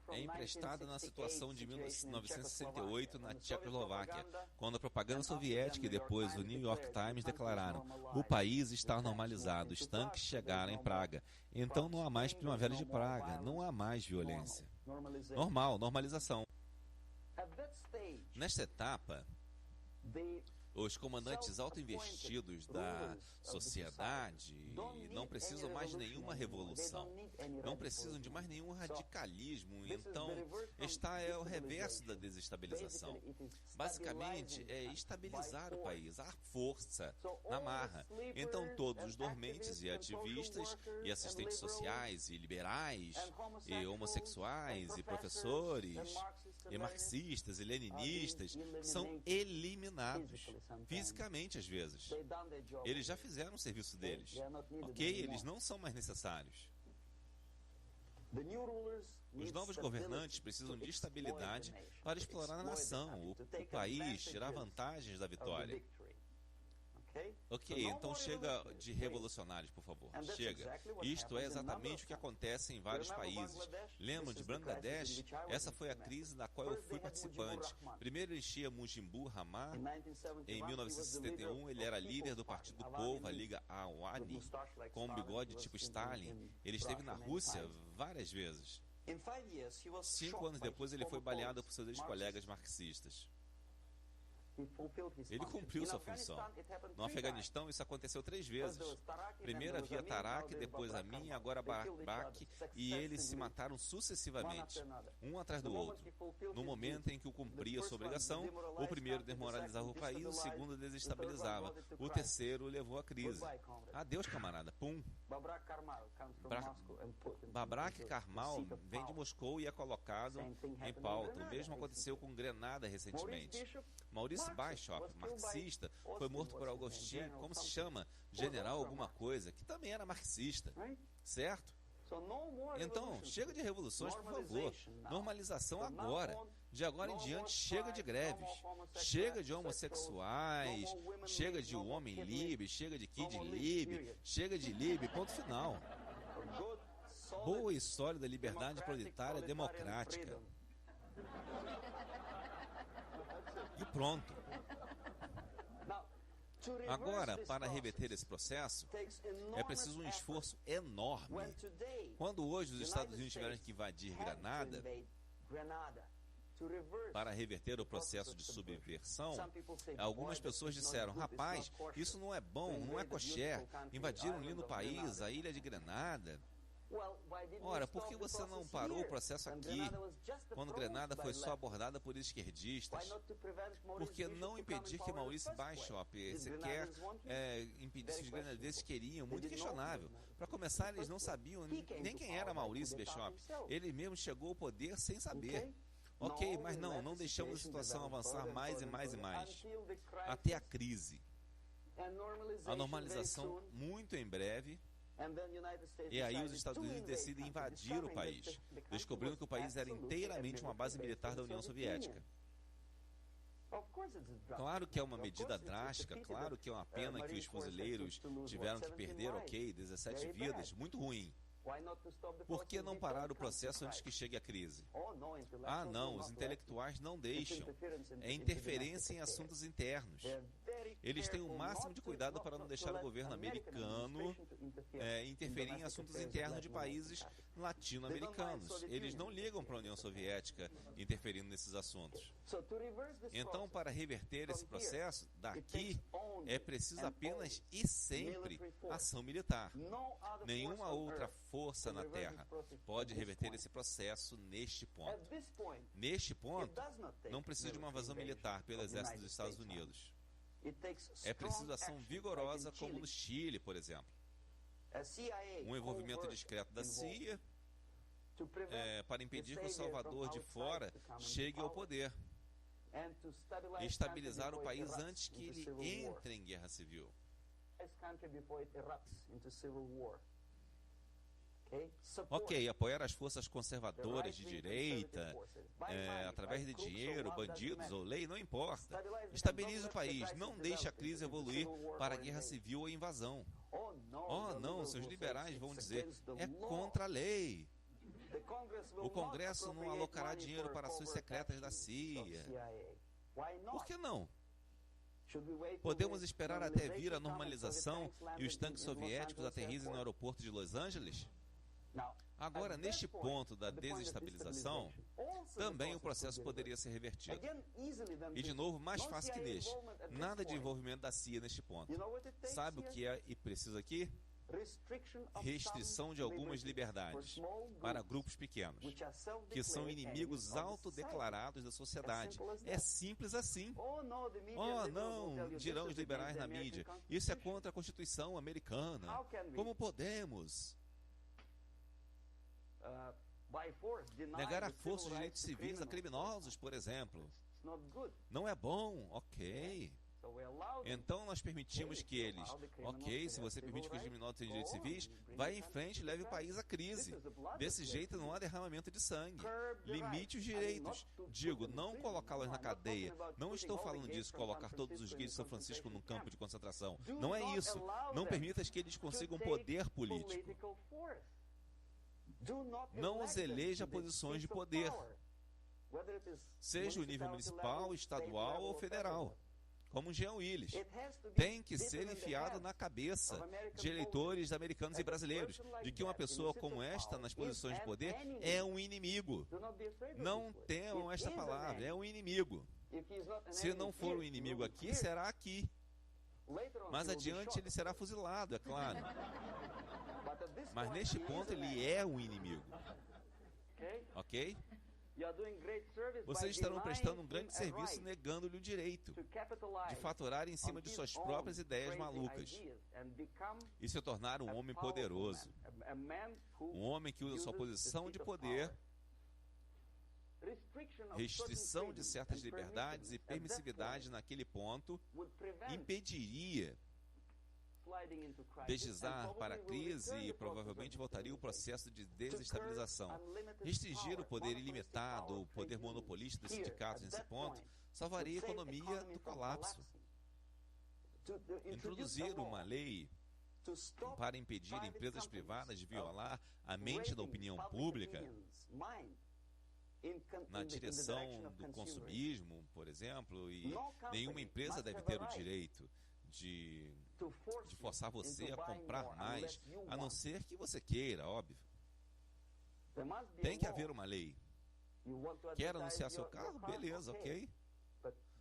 É emprestada na situação de 1968 na Tchecoslováquia, quando a propaganda soviética e depois o New York Times declararam: o país está normalizado, os tanques chegaram em Praga. Então não há mais primavera de Praga, não há mais violência. Normal, normalização. Nesta etapa, os comandantes autoinvestidos da sociedade não precisam mais de nenhuma revolução, não precisam de mais nenhum radicalismo, então é o reverso da desestabilização. Basicamente, é estabilizar o país, à força, na marra. Então todos os dormentes e ativistas, e assistentes sociais, e liberais, e homossexuais, e professores, e marxistas, e leninistas, são eliminados. Fisicamente, às vezes. Eles já fizeram o serviço deles. Ok? Eles não são mais necessários. Os novos governantes precisam de estabilidade para explorar a nação, o país, tirar vantagens da vitória. Ok, então chega de revolucionários, por favor. Chega. Isto é exatamente o que acontece em vários países. Lembram de Bangladesh? Essa foi a crise da qual eu fui participante. Primeiro ele tinha Mujibur Rahman. Em 1971 ele era líder do Partido do Povo, a Liga Awami, com um bigode tipo Stalin. Ele esteve na Rússia várias vezes. 5 anos depois ele foi baleado por seus ex-colegas marxistas. Ele cumpriu sua função. No Afeganistão, isso aconteceu 3 vezes. Primeiro havia Tarak, depois Amin, agora Barak, e eles se mataram sucessivamente, um atrás do outro. No momento em que o cumpria sua obrigação, o primeiro desmoralizava o país, o segundo desestabilizava, o terceiro levou à crise. Adeus, camarada. Pum. Babrak Karmal vem de Moscou e é colocado em pauta. O mesmo aconteceu com Grenada recentemente. Maurício Bishop, marxista, foi morto por Augustin, como se chama? General alguma coisa, que também era marxista. Certo? Então, chega de revoluções, por favor. Normalização agora. De agora em diante, chega de greves. Chega de homossexuais. Chega de homem livre. Chega de kid livre. Chega de livre. Ponto final. Boa e sólida liberdade proletária democrática. E pronto. Agora, para reverter esse processo, é preciso um esforço enorme. Quando hoje os Estados Unidos tiveram que invadir Granada, para reverter o processo de subversão, algumas pessoas disseram: rapaz, isso não é bom, não é kosher, invadiram ali no país, a ilha de Grenada. Ora, por que você não parou o processo aqui, quando Grenada foi só abordada por esquerdistas? Por que não impedir que Maurício Bishop sequer impedisse que os grenadeiros queriam? Muito questionável. Para começar, eles não sabiam nem quem era Maurício Bishop. Ele mesmo chegou ao poder sem saber. Ok, mas não deixamos a situação avançar mais e mais e mais, até a crise. A normalização muito em breve. E aí os Estados Unidos decidem invadir o país, descobrindo que o país era inteiramente uma base militar da União Soviética. Claro que é uma medida drástica, claro que é uma pena que os fuzileiros tiveram que perder, 17 vidas, muito ruim. Por que não parar o processo antes que chegue a crise? Ah, não, os intelectuais não deixam. É interferência em assuntos internos. Eles têm o máximo de cuidado para não deixar o governo americano interferir em assuntos internos de países latino-americanos. Eles não ligam para a União Soviética interferindo nesses assuntos. Então, para reverter esse processo, daqui é preciso apenas e sempre ação militar. Nenhuma outra força na Terra pode reverter esse processo neste ponto. Neste ponto, não precisa de uma invasão militar pelo exército dos Estados Unidos. É preciso ação vigorosa, como no Chile, por exemplo. Um envolvimento discreto da CIA para impedir que o Salvador de fora chegue ao poder e estabilizar o país antes que ele entre em guerra civil. Ok, apoiar as forças conservadoras de direita, através de dinheiro, bandidos ou lei, não importa. Estabilize o país, não deixe a crise evoluir para a guerra civil ou invasão. Oh, não, seus liberais vão dizer, é contra a lei. O Congresso não alocará dinheiro para ações secretas da CIA. Por que não? Podemos esperar até vir a normalização e os tanques soviéticos aterrissem no aeroporto de Los Angeles? Agora, neste ponto da desestabilização, também o processo poderia ser revertido. E, de novo, mais fácil que neste. Nada de envolvimento da CIA neste ponto. Sabe o que é e precisa aqui? Restrição de algumas liberdades para grupos pequenos, que são inimigos autodeclarados da sociedade. É simples assim. Oh, não, dirão os liberais na mídia. Isso é contra a Constituição americana. Como podemos negar a força os direitos civis a criminosos, por exemplo? Não é bom, ok. Então nós permitimos que eles, ok, se você permite que os criminosos tenham direitos civis, vai em frente e leve o país à crise. Desse jeito não há derramamento de sangue. Limite os direitos. Digo, não colocá-los na cadeia. Não estou falando disso, colocar todos os gays de São Francisco num campo de concentração. Não é isso. Não permitas que eles consigam poder político. Não os eleja a posições de poder, seja o nível municipal, estadual ou federal. Como Jean Willis, tem que ser enfiado na cabeça de eleitores americanos e brasileiros de que uma pessoa como esta, nas posições de poder, é um inimigo. Não temam esta palavra, é um inimigo. Se não for um inimigo aqui, será aqui. Mais adiante ele será fuzilado, é claro. Mas neste ponto ele é um inimigo. Ok? Vocês estarão prestando um grande serviço negando-lhe o direito de faturar em cima de suas próprias ideias malucas e se tornar um homem poderoso. Um homem que usa sua posição de poder, restrição de certas liberdades e permissividade naquele ponto impediria deslizar para a crise e provavelmente voltaria o processo de desestabilização. Restringir o poder ilimitado, o poder monopolista dos sindicatos nesse ponto, salvaria a economia do colapso. Introduzir uma lei para impedir empresas privadas de violar a mente da opinião pública na direção do consumismo, por exemplo, e nenhuma empresa deve ter o direito de forçar você a comprar mais, a não ser que você queira, óbvio. Tem que haver uma lei. Quer anunciar seu carro? Beleza, ok.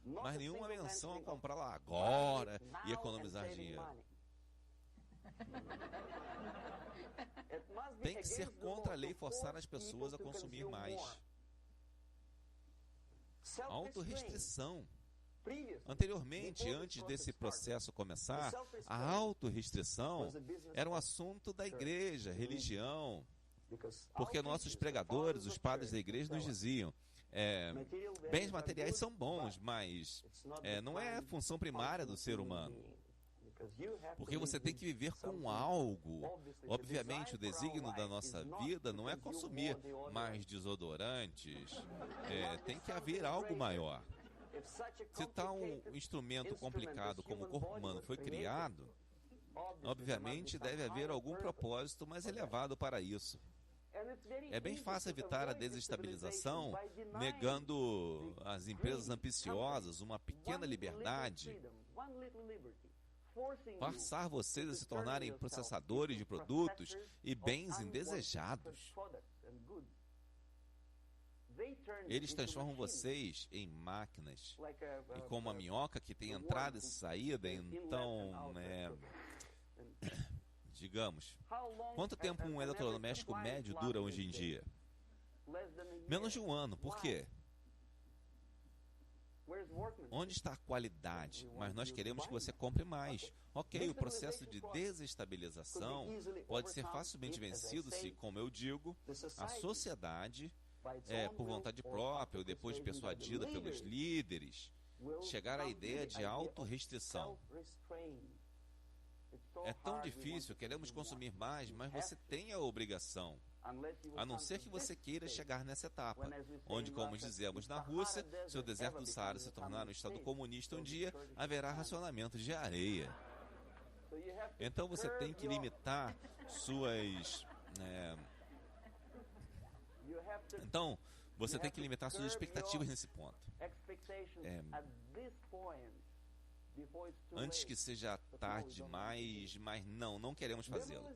Mas nenhuma menção a comprá-la agora e economizar dinheiro. Tem que ser contra a lei forçar as pessoas a consumir mais. Autorrestrição. Anteriormente, antes desse processo começar, a autorrestrição era um assunto da igreja, religião, porque nossos pregadores, os padres da igreja, nos diziam: bens materiais são bons, mas não é a função primária do ser humano. Porque você tem que viver com algo. Obviamente, o desígnio da nossa vida não é consumir mais desodorantes. Tem que haver algo maior. Se tal instrumento complicado como o corpo humano foi criado, obviamente deve haver algum propósito mais elevado para isso. É bem fácil evitar a desestabilização negando às empresas ambiciosas uma pequena liberdade, forçar vocês a se tornarem processadores de produtos e bens indesejados. Eles transformam vocês em máquinas. E como a minhoca que tem entrada e saída, então, digamos, quanto tempo um eletrodoméstico médio dura hoje em dia? Menos de um ano. Por quê? Onde está a qualidade? Mas nós queremos que você compre mais. Ok, o processo de desestabilização pode ser facilmente vencido se, como eu digo, a sociedade, por vontade própria ou depois persuadida pelos líderes, chegar à ideia de autorrestrição. É tão difícil, queremos consumir mais, mas você tem a obrigação. A não ser que você queira chegar nessa etapa, onde, como dizemos na Rússia, se o deserto do Saara se tornar um estado comunista um dia, haverá racionamento de areia. Então você tem que limitar suas... Então, você tem que limitar suas expectativas nesse ponto. Antes que seja tarde demais, mas não queremos fazê-lo.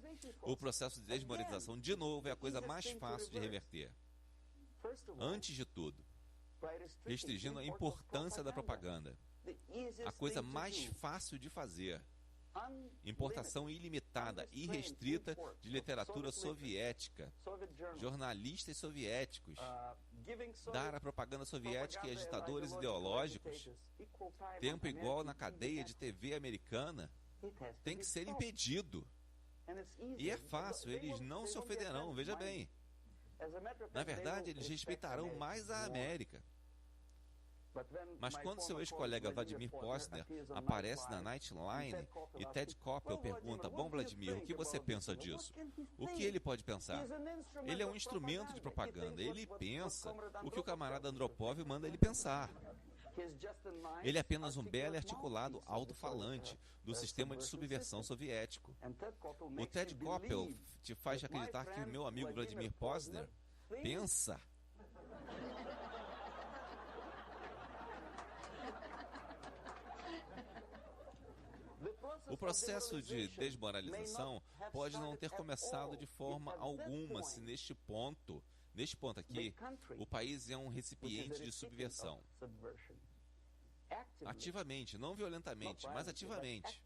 O processo de desmoralização, de novo, é a coisa mais fácil de reverter. Antes de tudo, restringindo a importância da propaganda. A coisa mais fácil de fazer. Importação ilimitada, irrestrita de literatura soviética, jornalistas soviéticos, dar à propaganda soviética e agitadores ideológicos tempo igual na cadeia de TV americana, tem que ser impedido. E é fácil, eles não se ofenderão, veja bem. Na verdade, eles respeitarão mais a América. Mas quando seu ex-colega Vladimir Posner aparece na Nightline e Ted Koppel pergunta: bom, Vladimir, o que você pensa disso? O que ele pode pensar? Ele é um instrumento de propaganda, ele pensa o que o camarada Andropov manda ele pensar. Ele é apenas um belo e articulado alto-falante do sistema de subversão soviético. O Ted Koppel te faz acreditar que o meu amigo Vladimir Posner pensa. O processo de desmoralização pode não ter começado de forma alguma se neste ponto aqui, o país é um recipiente de subversão. Ativamente, não violentamente, mas ativamente,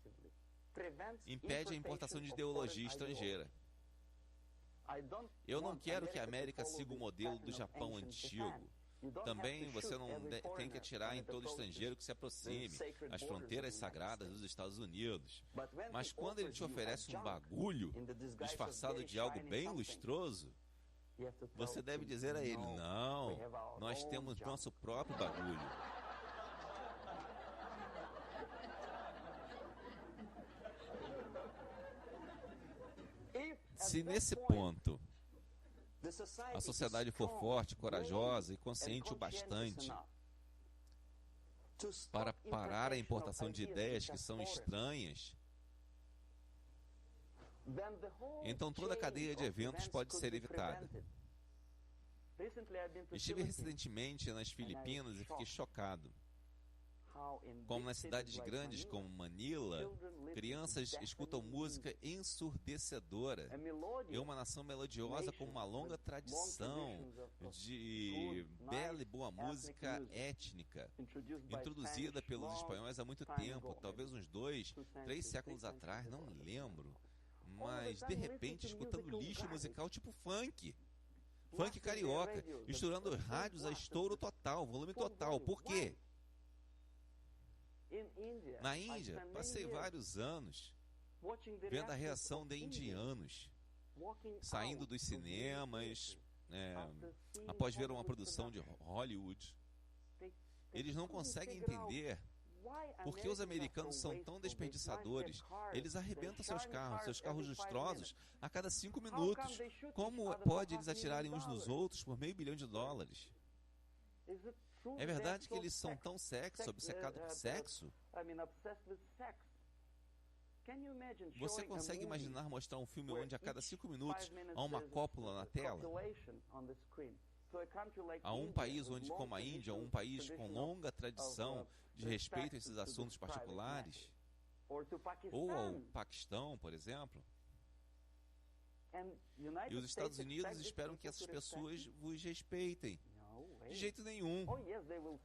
impede a importação de ideologia estrangeira. Eu não quero que a América siga o modelo do Japão antigo. Também você não tem que atirar em todo estrangeiro que se aproxime às fronteiras sagradas dos Estados Unidos. Mas quando ele te oferece um bagulho disfarçado de algo bem lustroso, você deve dizer a ele: não, nós temos nosso próprio bagulho. Se nesse ponto a sociedade for forte, corajosa e consciente o bastante para parar a importação de ideias que são estranhas, então toda a cadeia de eventos pode ser evitada. Estive recentemente nas Filipinas e fiquei chocado. Como nas cidades grandes como Manila, crianças escutam música ensurdecedora. É uma nação melodiosa com uma longa tradição de bela e boa música étnica, introduzida pelos espanhóis há muito tempo, talvez uns 2, 3 séculos atrás, não me lembro. Mas, de repente, escutando lixo musical tipo funk. Funk carioca, misturando rádios a estouro total, volume total. Por quê? Na Índia, passei vários anos vendo a reação de indianos saindo dos cinemas após ver uma produção de Hollywood. Eles não conseguem entender por que os americanos são tão desperdiçadores. Eles arrebentam seus carros lustrosos a cada 5 minutos. Como pode eles atirarem uns nos outros por $500 milhão? É verdade que eles são tão obcecados por sexo? Você consegue imaginar mostrar um filme onde a cada 5 minutos há uma cópula na tela? A um país como a Índia, um país com longa tradição de respeito a esses assuntos particulares, ou ao Paquistão, por exemplo, e os Estados Unidos esperam que essas pessoas vos respeitem. De jeito nenhum.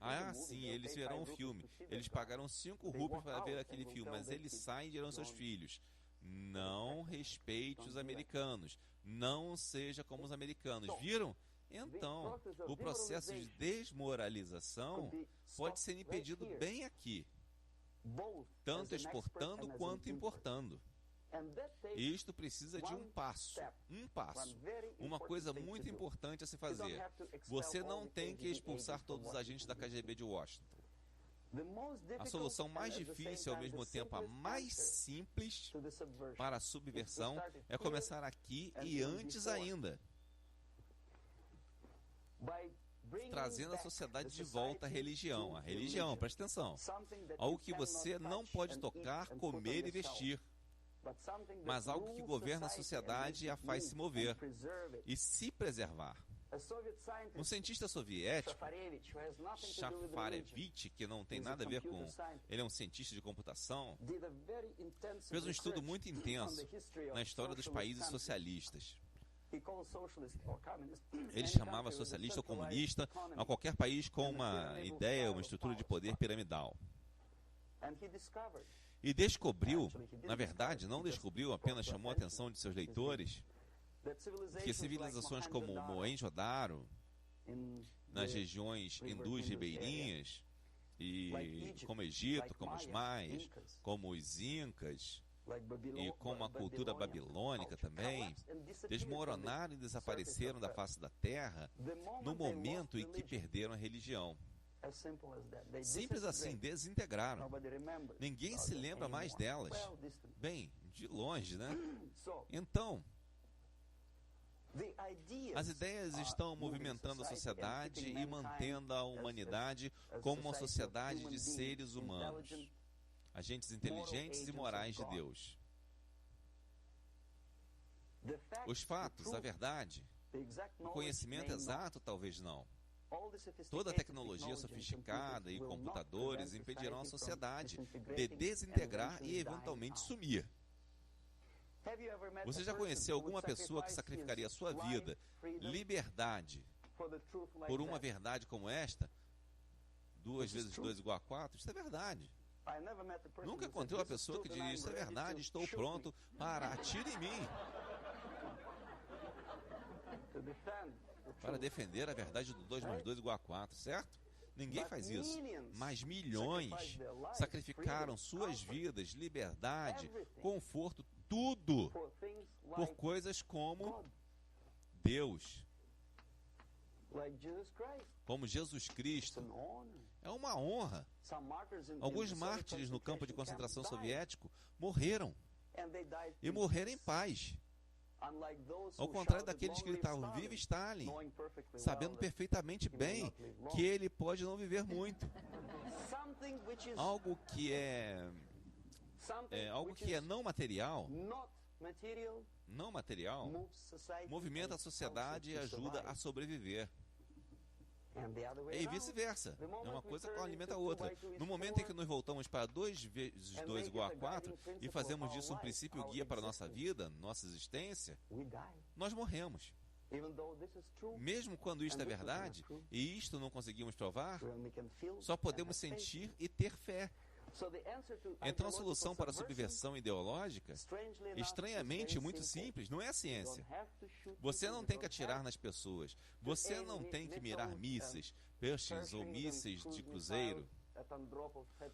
Ah, sim, eles verão o filme. Eles pagaram 5 rúpias para ver aquele filme, mas eles saem e dirão aos seus filhos: não respeite os americanos. Não seja como os americanos. Viram? Então, o processo de desmoralização pode ser impedido bem aqui, tanto exportando quanto importando. Isto precisa de um passo, uma coisa muito importante a se fazer. Você não tem que expulsar todos os agentes da KGB de Washington. A solução mais difícil e ao mesmo tempo a mais simples para a subversão é começar aqui e antes ainda, trazendo a sociedade de volta à religião. A religião, presta atenção, algo que você não pode tocar, comer e vestir, mas algo que governa a sociedade e a faz se mover e se preservar. Um cientista soviético, Shafarevich, que não tem nada a ver com... Ele é um cientista de computação, fez um estudo muito intenso na história dos países socialistas. Ele chamava socialista ou comunista a qualquer país com uma ideia, uma estrutura de poder piramidal. E descobriu, na verdade, não descobriu, apenas chamou a atenção de seus leitores, que civilizações como Mohenjo-Daro, nas regiões hindus ribeirinhas, e como Egito, como os Maias, como os Incas, e como a cultura babilônica também, desmoronaram e desapareceram da face da terra no momento em que perderam a religião. Simples assim, desintegraram. Ninguém se lembra mais delas. Bem, de longe, né? Então, as ideias estão movimentando a sociedade e mantendo a humanidade como uma sociedade de seres humanos, agentes inteligentes e morais de Deus. Os fatos, a verdade, o conhecimento exato, talvez não. Toda a tecnologia sofisticada e computadores impedirão a sociedade de desintegrar e eventualmente sumir. Você já conheceu alguma pessoa que sacrificaria a sua vida, liberdade, por uma verdade como esta? 2 vezes 2 igual a 4? Isso é verdade. Nunca encontrei uma pessoa que diria, isso é verdade, estou pronto para atire em mim. Para defender a verdade do 2 mais 2 igual a 4, certo? Ninguém faz isso. Mas milhões sacrificaram suas vidas, liberdade, conforto, tudo, por coisas como Deus, como Jesus Cristo. É uma honra. Alguns mártires no campo de concentração soviético morreram, e morreram em paz. Ao contrário daqueles que gritavam, viva Stalin, sabendo perfeitamente bem que ele pode não viver muito. Algo que é não material, movimenta a sociedade e ajuda a sobreviver. E vice-versa. É uma coisa que alimenta a outra. No momento em que nos voltamos para 2 vezes 2 igual a 4 e fazemos disso um princípio guia para a nossa vida, nossa existência, nós morremos. Mesmo quando isto é verdade, e isto não conseguimos provar, só podemos sentir e ter fé. Então a solução para a subversão ideológica, estranhamente muito simples, não é a ciência. Você não tem que atirar nas pessoas. Você não tem que mirar mísseis, Pershings ou mísseis de cruzeiro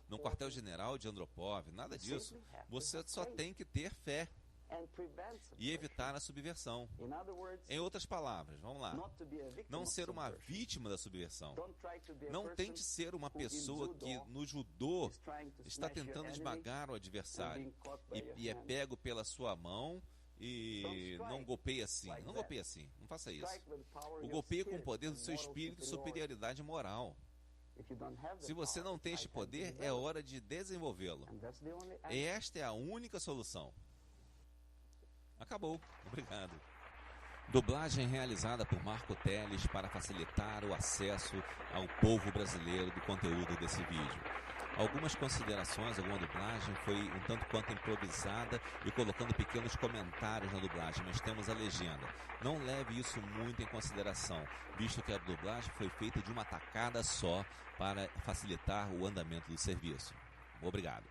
no quartel-general de Andropov, nada disso. Você só tem que ter fé e evitar a subversão. Em outras palavras, vamos lá, não ser uma vítima da subversão. Não tente ser uma pessoa que no judô está tentando esmagar o adversário e é pego pela sua mão e não golpeia assim. Não golpeia assim, não faça isso. O golpeia com o poder do seu espírito e superioridade moral. Se você não tem este poder, é hora de desenvolvê-lo. E esta é a única solução. Acabou. Obrigado. Dublagem realizada por Marco Teles para facilitar o acesso ao povo brasileiro do conteúdo desse vídeo. Algumas considerações, alguma dublagem foi um tanto quanto improvisada e colocando pequenos comentários na dublagem, mas temos a legenda. Não leve isso muito em consideração, visto que a dublagem foi feita de uma tacada só para facilitar o andamento do serviço. Obrigado.